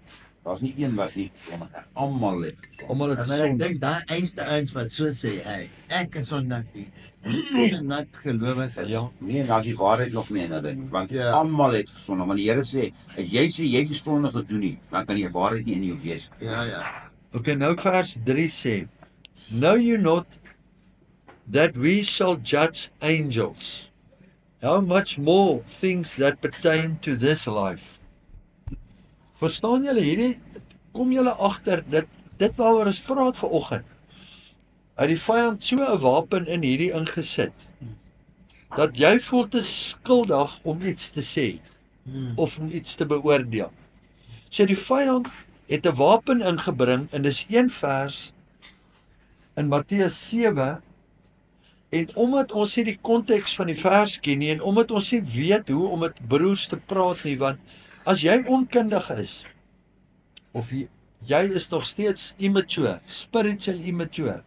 Daar's nie een wat nie, maar almal het. Almal het Maar ek sonde. dink daai einste ouens wat so sê, hey, ek is sondig nie. Dis net gelowig is. Ja. Nee, daar is die waarheid nog nie in hulle nie, want Ja. almal het gesondig. Want die Here sê, as jy sê jy het sondig gedoen nie, dan kan die waarheid nie in jou wees. Ja, ja. Okay, nou vers 3 sê, know you not that we shall judge angels? How much more things that pertain to this life? Verstaan julle hierdie, kom julle agter dit waaroor ons praat vanoggend. Uit die vyand so 'n wapen in hierdie ingesit, dat jy voel te skuldig om iets te sê, of om iets te beoordeel. So die vyand het 'n wapen ingebring, en dis een vers in Matteus 7, en omdat ons nie die konteks van die vers ken nie, en omdat ons nie weet hoe om met broers te praat nie, want as jy onkundig is, of jy is nog steeds immature, spiritual immature,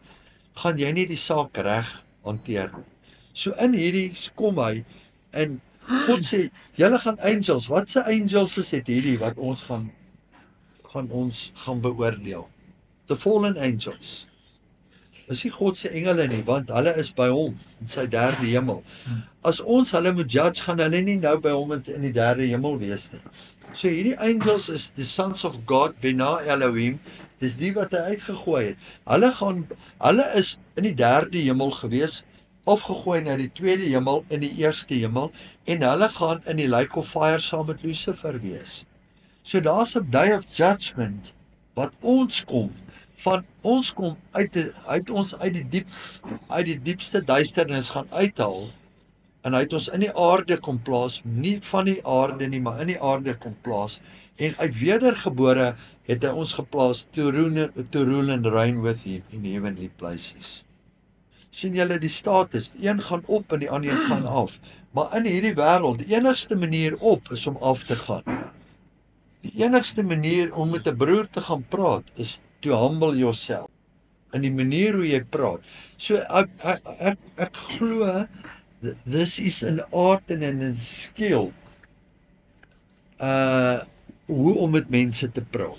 gaan jy nie die saak reg hanteer nie. So in hierdie kom hy, en God sê, julle gaan angels, wat se angels is dit hierdie, wat ons gaan gaan ons gaan beoordeel. The fallen angels. Is nie God se engele nie, want hulle is by hom in sy derde hemel. As ons hulle moet judge, gaan hulle nie nou by hom in die derde hemel wees nie. So hierdie angels is the sons of God, Bena Elohim, dis die wat hy uitgegooi het. Hulle is in die derde hemel gewees, afgegooi na die tweede hemel en die eerste hemel, en hulle gaan in die lake of fire saam met Lucifer wees. So daar's 'n day of judgment wat ons kom uit ons uit die diepste duisternis gaan uithaal, en hy het ons in die aarde kom plaas, nie van die aarde nie, maar in die aarde kom plaas, en uit wedergebore het hy ons geplaas to rule and reign with him in heavenly places. Sien julle die status, die een gaan op en die ander een gaan af, maar in hierdie wêreld, die enigste manier op is om af te gaan. Die enigste manier om met 'n broer te gaan praat is to humble yourself, in die manier hoe jy praat. So ek glo, this is an art and a skill, hoe om met mense te praat.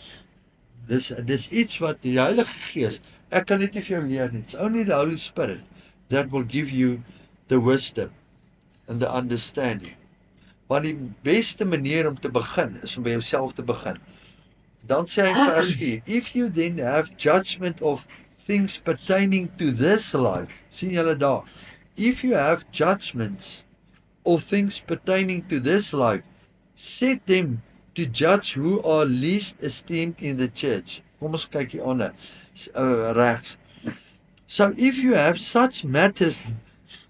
Dis iets wat die Heilige Gees, ek kan dit nie vir jou leer nie. It's only the Holy Spirit that will give you the wisdom and the understanding. Maar die beste manier om te begin is om by jouself te begin. Dan sê hy in vers 4, if you then have judgment of things pertaining to this life, sien julle daar, if you have judgments of things pertaining to this life, set them to judge who are least esteemed in the church. Kom ons kyk hier onder, regs. So if you have such matters,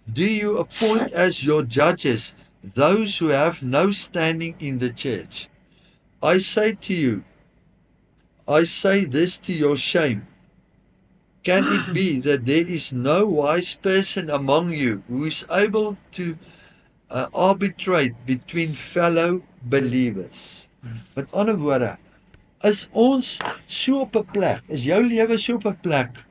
do you appoint as your judges those who have no standing in the church? I say this to your shame. Can it be that there is no wise person among you who is able to arbitrate between fellow believers? Met ander woorde, is ons so op 'n plek, is jou lewe so op 'n plek,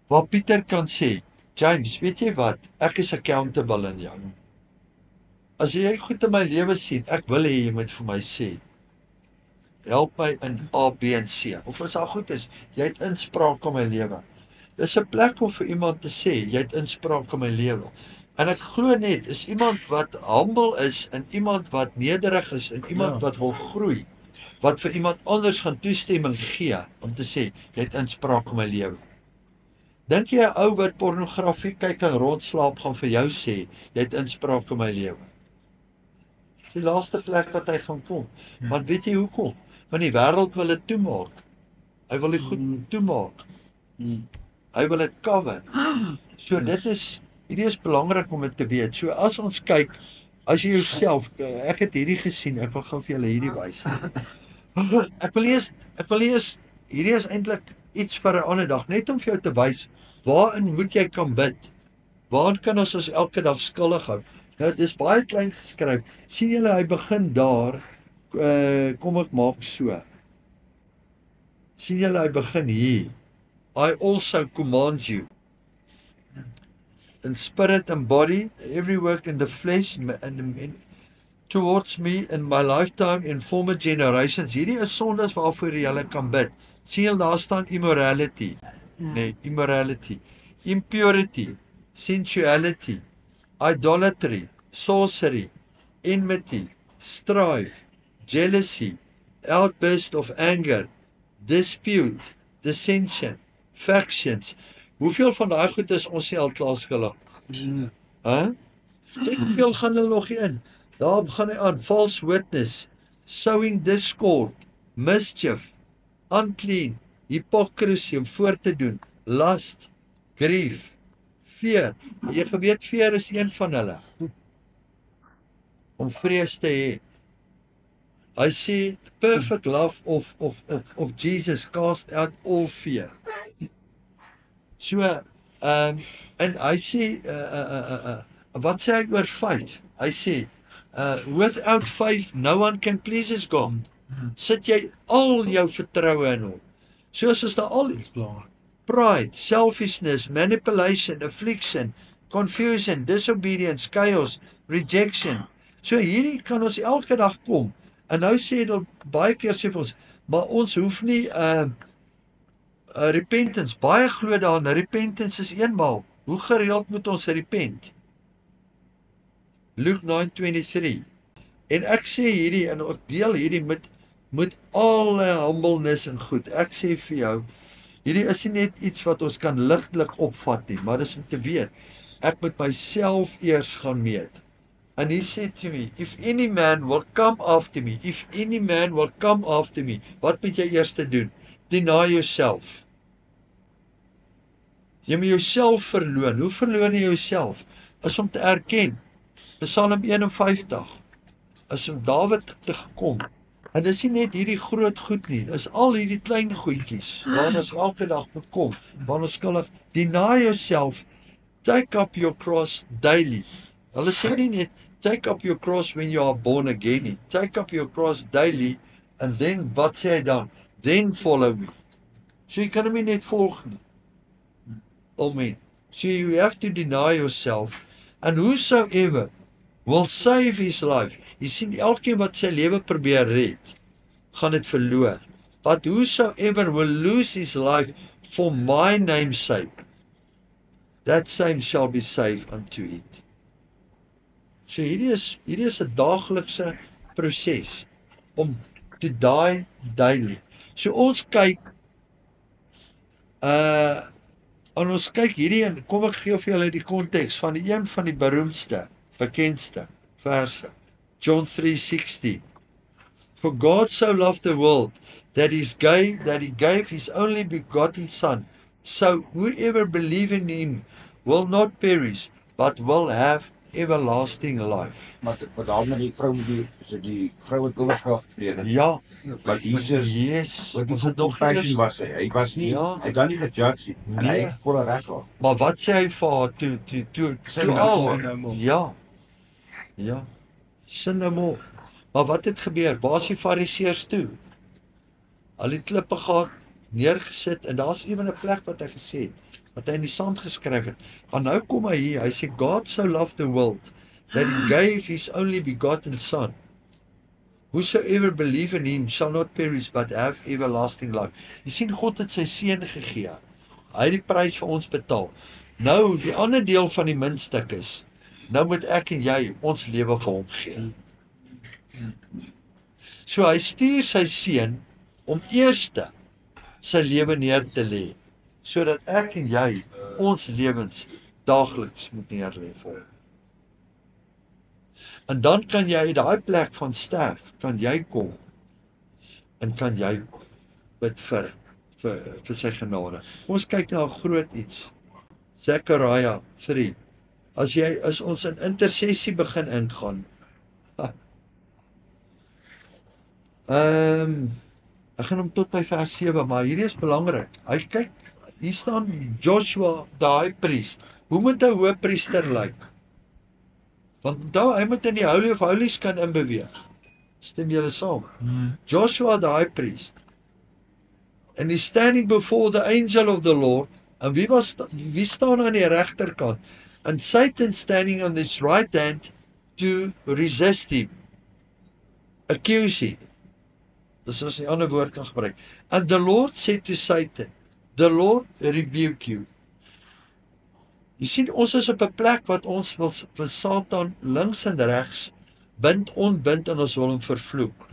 waar Pieter kan sê, James, weet jy wat, ek is accountable in jou. As jy goed in my lewe sien, ek wil hê jy moet vir my sê, help my in A, B en C. Of as daar goed is, jy het inspraak in my lewe. Dis 'n plek om vir iemand te sê, jy het inspraak in my lewe. En ek glo net, is iemand wat humble is, en iemand wat nederig is, en iemand wat wil groei, wat vir iemand anders gaan toestemming gee, om te sê, jy het inspraak in my lewe. Dink jy 'n ou wat pornografie kyk en rondslaap gaan vir jou sê, jy het inspraak in my lewe? Dis die laaste plek wat hy gaan kom. Want weet jy hoekom? Want die wêreld wil dit toemaak. Hy wil dit goed toemaak. Hy wil dit cover. So hierdie is belangrik om dit te weet. So as ons kyk, as jy jouself, ek het hierdie gesien, ek wil gou vir julle hierdie wys. Ek wil eers, hierdie is eintlik iets vir 'n ander dag, net om vir jou te wys, waarin moet jy kan bid? Waarin kan ons elke dag skuldig hou? Nou, dit is baie klein geskryf. Sien julle, hy begin daar, kom ek maak so. Sien julle, hy begin hier. I also command you, in spirit and body, every work in the flesh, and towards me in my lifetime in former generations. Hierdie is sondes waarvoor jy kan bid. Sien julle, daar staan immorality, immorality, impurity, sensuality, idolatry, sorcery, enmity, strife, jealousy, outburst of anger, dispute, dissension, factions. Hoeveel van daai goed is ons al klaar skuldig? Kyk hoeveel gaan hulle nog in. Daar begin hy aan, false witness, sowing discord, mischief, unclean, hypocrisy om voor te doen, lust, grief, fear. Jy geweet fear is een van hulle. Om vrees te hê. I see the perfect love of Jesus cast out all fear. So, en hy sê, wat sê hy oor faith? Hy sê, without faith, no one can please his God. Sit jy al jou vertroue in hom. Soos is daar al iets. Pride, selfishness, manipulation, affliction, confusion, disobedience, chaos, rejection. So hierdie kan ons elke dag kom. En nou sê dit baie keer sê vir ons, Maar ons hoef nie repentance. Baie glo daaraan, repentance is eenmaal. Hoe gereeld moet ons repent? Luke 9:23. En ek sê hierdie, en ek deel hierdie met alle humbleness en goed. Ek sê vir jou, hierdie is nie net iets wat ons kan ligtelik opvat nie, maar dis om te weet, ek moet myself eers gaan meet. And he said to me, if any man will come after me, wat moet jy eers doen? Deny yourself. Jy moet jouself verloon. Hoe verloon jy jouself? Is om te erken. Psalm 51 is om Dawid te gekom. En dis nie net hierdie groot goed nie, is al hierdie klein goedjies, waar ons elke dag moet kom, waar ons skuldig, deny yourself, take up your cross daily. Hulle sê nie net, take up your cross when you are born again nie, take up your cross daily, and then, wat sê hy dan? Then follow me. So jy kan hom nie net volg nie. Amen. So you have to deny yourself, and whosoever will save his life. Jy sien, elkeen wat sy lewe probeer red, gaan dit verloor. But whosoever will lose his life for my name's sake, that same shall be saved unto it. So hierdie is 'n daaglikse proses om to die daily. So ons kyk en ons kyk hierdie en kom ek gee vir julle die konteks van die een van die beroemdste, bekendste verse. John 3:16. For God so loved the world that he gave his only begotten Son, so whoever believes in him will not perish, but will have everlasting life. Maar daar met die vrou die vrou het oorgraf vrede. Ja, Wat Jesus yes, wat ons die het nog compassion eers, was hy. Hy was nie, Ja. hy kan nie gejudge nie. En hy Nee. het volle reg gehad. maar wat sê hy vir haar toe al? Ja, sin nou maar. Maar wat het gebeur? Waar is die fariseërs toe? Al die klippe gehad, neergesit, en daar's ewen 'n plek wat hy gesê het, wat hy in die sand geskryf het. Maar nou kom hy hier, hy sê, God so loved the world, that he gave his only begotten Son. Whosoever believe in him shall not perish, but have everlasting life. Jy sien, God het sy seun gegee. Hy het die prys vir ons betaal. Nou, die ander deel van die muntstuk is, nou moet ek en jy ons lewe vir hom gee. So hy stuur sy seun om eerste sy lewe neer te lê, sodat ek en jy ons lewens daagliks moet neerlê vir hom. En dan kan jy uit daai plek van sterf, kan jy kom en kan jy bid vir sy genade. Ons kyk na 'n groot iets. Zechariah 3. As ons in intersessie begin ingaan. Ek gaan hom tot by vers 7, maar hierdie is belangrik. Hy kyk, hier staan Joshua, die high priest. Hoe moet 'n hoëpriester lyk? Want onthou, hy moet in die Holy of Holies kan inbeweeg. Stem julle saam? Joshua, the high priest. And he's standing before the angel of the Lord. En wie staan aan die regterkant? And Satan standing on his right hand to resist him. Accuse him. Dis as 'n ander woord kan gebruik. And the Lord said to Satan, the Lord rebuke you. Jy sien, ons is op 'n plek wat ons wil vir Satan links en regs ontbind en ons wil hom vervloek.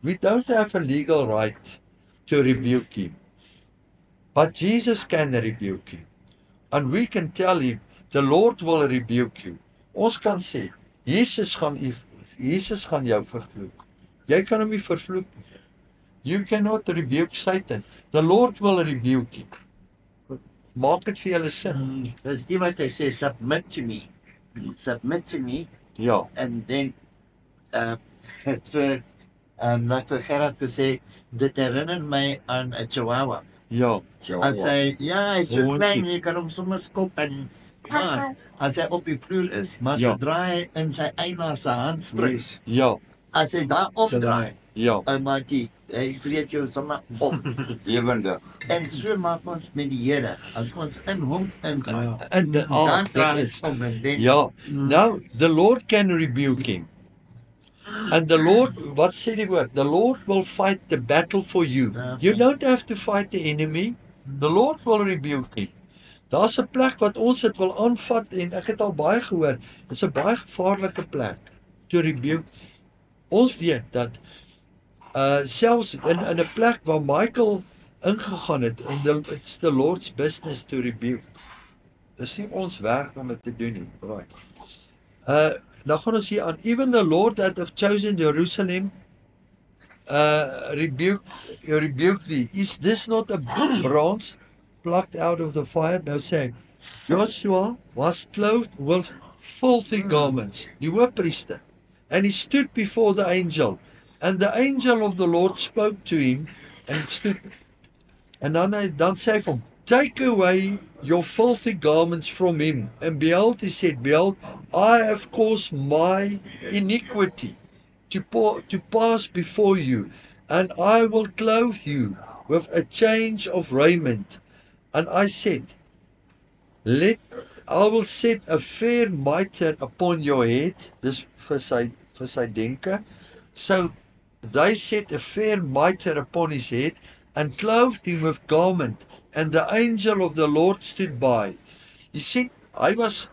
We don't have a legal right to rebuke him. But Jesus can rebuke him. And we can tell him, the Lord will rebuke you. Ons kan sê, Jesus gaan jou vervloek. Jy kan hom nie vervloek nie. You cannot rebuke Satan. The Lord will rebuke him. Maak dit vir julle sin. Dis die wat hy sê, submit to me. Submit to me. Ja, And then, het vir, like vir Gerard gesê, dit herinner my aan 'n chihuahua. ja, As hy, ja, hy is so Hondjie. klein, jy kan hom sommer skop en maar, as hy op die vloer is, maar Ja. sodra hy in sy eienaar se hand spring, ja, as hy daar opdraai, ja. maar hy vreet jou sommer op. Lewendig. En so maak ons met die Here, as ons in hom ingaan, En dan dit draai is, ons om en dan, ja. Now, the Lord can rebuke him. And the Lord, wat sê die woord? The Lord will fight the battle for you. You don't have to fight the enemy. The Lord will rebuke him. Daar's 'n plek wat ons dit wil aanvat en ek het al baie gehoor, dis 'n baie gevaarlike plek to rebuke. Ons weet dat selfs in 'n plek waar Michael ingegaan het, and it's the Lord's business to rebuke. Dis nie ons werk om dit te doen nie. Right. Dan gaan ons hier aan. Even the Lord that have chosen Jerusalem rebuke thee. Is this not a branch plucked out of the fire? Nou sê Joshua was clothed with filthy garments, die hoofpriester, and he stood before the angel, and the angel of the Lord spoke to him, and stood, en dan sê hy vir hom, take away your filthy garments from him, and behold, he said, behold, I have caused my iniquity to pass before you, and I will clothe you with a change of raiment. And I said, I will set a fair mitre upon your head. Dis vir sy denke. So they set a fair mitre upon his head and clothed him with garment, and the angel of the Lord stood by. Jy sien, hy was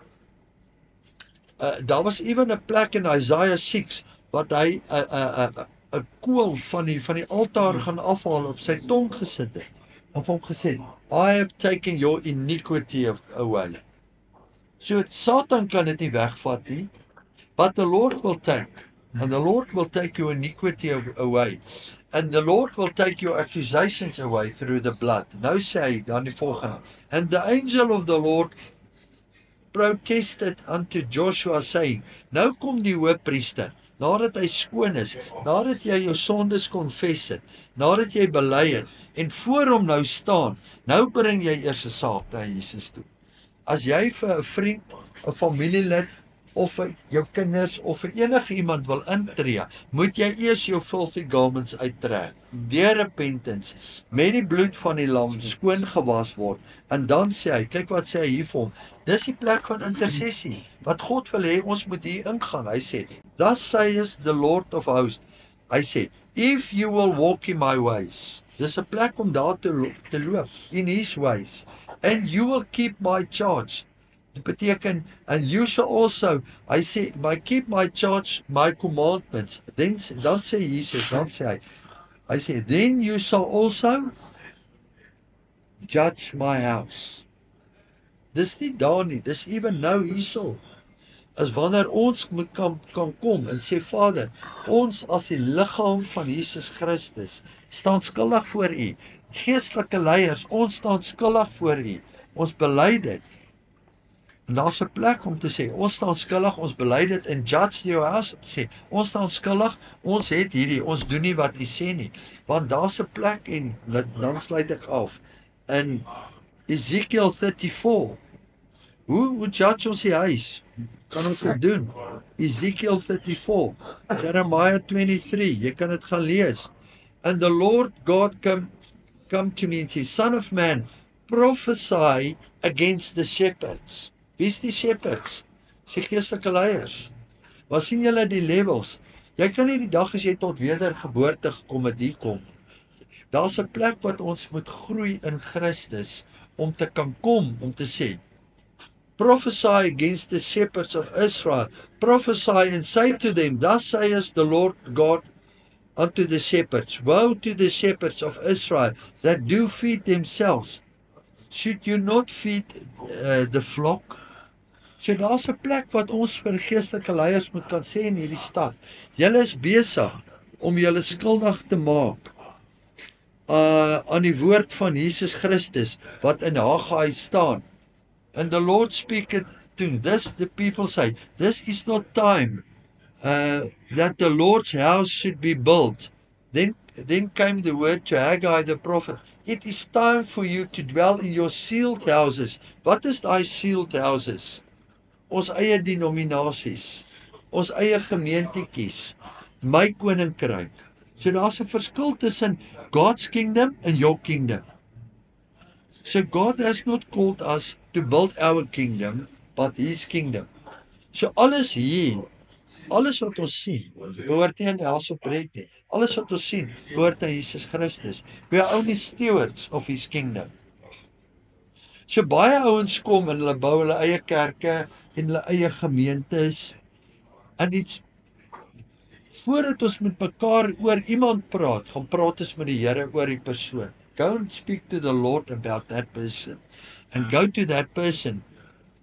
daar was even 'n plek in Isaiah 6 wat hy 'n kool van die altaar gaan afhaal op sy tong gesit het. En hom gesê, I have taken your iniquity away. So Satan kan dit nie wegvat nie, but the Lord will take, and the Lord will take your iniquity away, and the Lord will take your accusations away through the blood. Nou sê hy dan die volgende, and the angel of the Lord protested unto Joshua saying, nou kom die hoofpriester, nadat hy skoon is, nadat jy jou sondes confess het, nadat jy bely het, en voor hom nou staan, nou bring jy eers 'n saak na Jesus toe. As jy vir 'n vriend, 'n familielid, of vir jou kinders, of vir enige iemand wil intree, moet jy eers jou filthy garments uittrek, deur repentance, met die bloed van die lam skoon gewas word, en dan sê hy, kyk wat sê hy hier vir hom, dis die plek van intersessie, wat God wil hê, ons moet hier ingaan. Hy sê, thus says the Lord of hosts, hy sê, if you will walk in my ways, dis 'n plek om daar te loop, in his ways, and you will keep my charge, dit beteken, and you shall also, hy sê, keep my charge, my commandments, dan sê Jesus, dan sê hy sê, then you shall also judge my house. Dis nie daar nie, dis even nou hierso, as wanneer ons moet kan kom en sê, Vader, ons as die liggaam van Jesus Christus, staan skuldig voor U, geestelike leiers, ons staan skuldig voor U, ons bely dit, en daar's 'n plek om te sê, ons staan skuldig, ons bely dit, en judge your house, sê, ons staan skuldig, ons het hierdie, ons doen nie wat U sê nie, want daar's 'n plek, en dan sluit ek af, in Ezekiel 34, hoe judge ons die huis? Kan ons dit doen? Ezekiel 34, Jeremiah 23, jy kan dit gaan lees. And the Lord God come to me and say, Son of man, prophesy against the shepherds. Wie's die shepherds? Dis die geestelike leiers. Maar sien julle die levels? Jy kan nie die dag as jy tot wedergeboorte gekom het hier kom. Daar's 'n plek wat ons moet groei in Christus om te kan kom om te sê, prophesy against the shepherds of Israel, prophesy and say to them, thus says the Lord God unto the shepherds, woe to the shepherds of Israel that do feed themselves. Should you not feed the flock? So daar's 'n plek wat ons vir geestelike leiers moet kan sê in hierdie stad. Julle is besig om julle skuldig te maak aan die woord van Jesus Christus wat in Haggai staan. And the Lord speaketh to this, the people say, this is not time that the Lord's house should be built. Then came the word to Haggai the prophet, it is time for you to dwell in your sealed houses. Wat is daai sealed houses? Ons eie denominasies, ons eie gemeentetjies, my koninkryk. So daar's 'n verskil tussen God's kingdom and your kingdom. So God has not called us to build our kingdom, but His kingdom. So alles hier Alles wat ons sien, behoort nie aan die helse breed nie. Alles wat ons sien, behoort aan Jesus Christus. We are only stewards of his kingdom. So baie ouens kom en hulle bou hulle eie kerke en hulle eie gemeentes en iets voordat ons met mekaar oor iemand praat, gaan praat ons met die Here oor die persoon. Go and speak to the Lord about that person and go to that person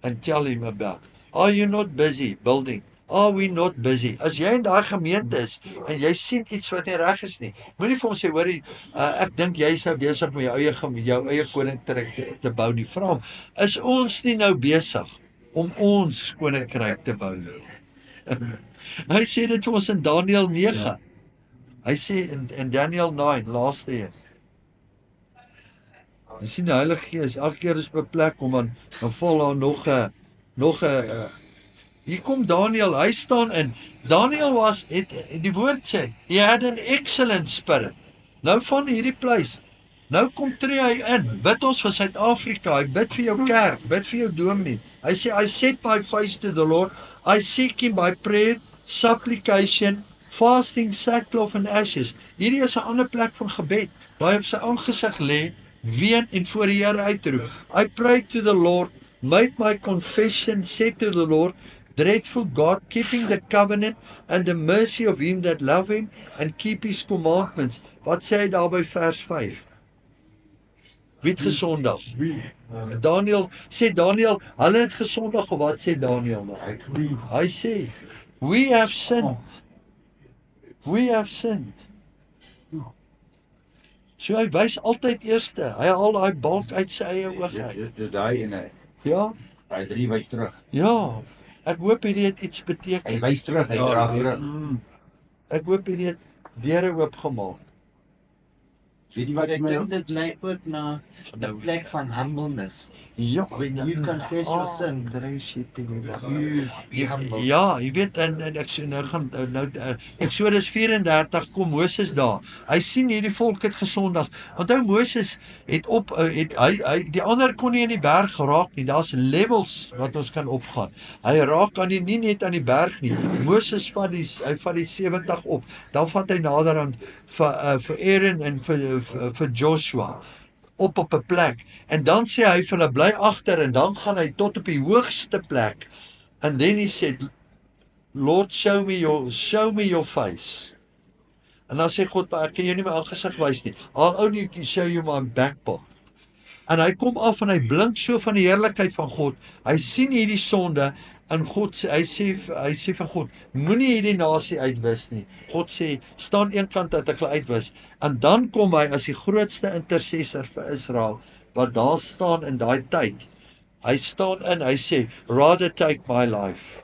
and tell him about. Are you not busy building? Are we not busy? As jy in daai gemeente is en jy sien iets wat nie reg is nie, moenie vir hom sê hoor ek dink jy's nou besig met jou eie koninkryk te bou nie. Vra hom, is ons nie nou besig om ons koninkryk te bou nie? Hy sê dit vir ons in Daniël 9. Hy sê in Daniël 9, laaste een. Jy sien die Heilige Gees, elke keer is beplek om dan val daar nog 'n hier kom Daniël, hy staan in. Daniël het die woord sê, he had an excellent spirit. Nou van hierdie pleis, nou kom tree hy in, bid ons vir Suid-Afrika, hy bid vir jou kerk, bid vir jou dominee. Hy sê, I set my face to the Lord, I seek him by prayer, supplication, fasting, sackcloth and ashes. Hierdie is 'n ander plek van gebed, waar hy op sy aangesig lê, ween en voor die Here uitroep. I prayed to the Lord, made my confession, said to the Lord, dreadful God, keeping the covenant and the mercy of him that love him and keep his commandments. Wat sê hy daar by vers 5? Wie het gesondag? Daniël, hulle het gesondag of wat sê Daniël daar? Hy sê, we have sinned. We have sinned. So hy wys altyd eerste. Hy haal daai balk uit sy eie oog uit. Dis daai en Ja, hy drie wys terug. ja. Ek hoop hierdie het iets beteken. Hy wys terug, hy dra terug. Ek hoop hierdie het deure oopgemaak. Weet jy wat Ek my dink dit lei ook na 'n plek van humbleness. Ja, When you confess your sin, you humble. Ja, jy weet en ek sê nou gaan Eksodus 34 kom Moses daar. Hy sien hierdie volk het gesondig. Onthou Moses het hy die ander kon nie in die berg geraak nie. Daar's levels wat ons kan opgaan. Hy raak aan nie net aan die berg nie. Moses vat die 70 op. Dan vat hy naderhand vir Aaron en vir Joshua op 'n plek. En dan sê hy vir hulle bly agter en dan gaan hy tot op die hoogste plek. And then he said, Lord, show me your face. En dan sê God, ek kan jou nie my aangesig wys nie. I'll only show you my back part. En hy kom af en hy blink so van die heerlikheid van God. Hy sien hierdie sonde en God sê, hy sê vir God, moenie hierdie nasie uitwis nie. God sê, staan eenkant dat ek hulle uitwis. En dan kom hy as die grootste intercessor vir Israel, wat daar staan in daai tyd. Hy staan in, hy sê, rather take my life.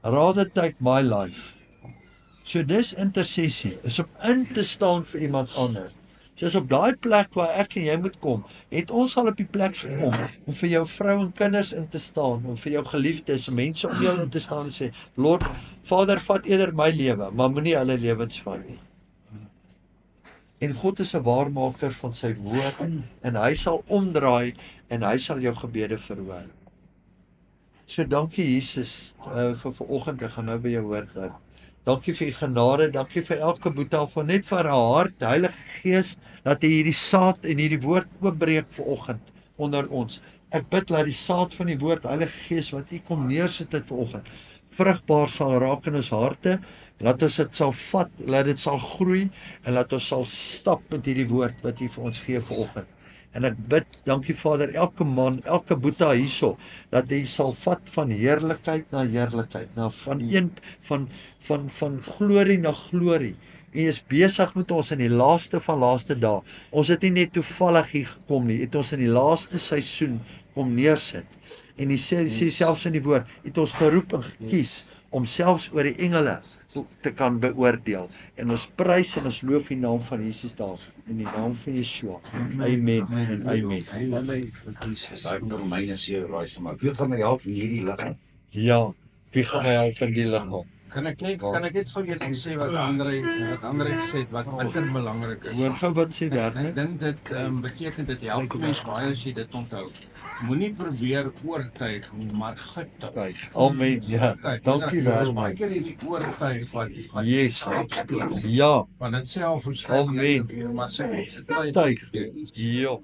Rather take my life. So dis intersessie, is om in te staan vir iemand anders. Soos op daai plek waar ek en jy moet kom, het ons al op die plek gekom om vir jou vrou en kinders in te staan, om vir jou geliefdes, mense om jou in te staan en sê, Lord, Vader, vat eerder my lewe, maar moenie hulle lewens vat nie. En God is 'n waarmaker van sy woord en hy sal omdraai en hy sal jou gebede verhoor. So dankie Jesus vir vanoggend, ek gaan nou by jou hoor dat. Dankie vir u genade, dankie vir elke boetie van net vir haar hart, Heilige Gees, dat hy hierdie saad en hierdie woord oopbreek vanoggend onder ons. Ek bid dat die saad van die woord, Heilige Gees, wat u kom neersit dit vanoggend, vrugbaar sal raak in ons harte, laat ons dit sal vat, laat dit sal groei en laat ons sal stap met hierdie woord wat u vir ons gee vanoggend. En ek bid, dankie Vader, elke man, elke boetie hierso, dat hy sal vat van heerlikheid na heerlikheid, van glorie na glorie. U is besig met ons in die laaste van laaste dae. Ons het nie net toevallig hier gekom nie, het ons in die laaste seisoen kom neersit. En hy sê selfs in die woord, het ons geroep en gekies om selfs oor die engele te kan beoordeel. En ons prys en ons loof die naam van Jesus daar, in die naam van Yeshua. Amen en amen. Daai Romeine 7 raai maar wie gaan my help in hierdie liggaam? Ja, wie gaan my help in die liggaam? Kan ek net gou net sê wat Andre gesê het wat belangrik is. Hoor gou wat sê Ek Werner. dink dit beteken dit help mens baie as jy dit onthou. Moenie probeer oortuig nie, maar getuig. Amen. Ja. Dankie Werner. Baie keer hierdie oortuig wat Yes. Ja. van dit self is Amen. maar sê Tuig. Ja.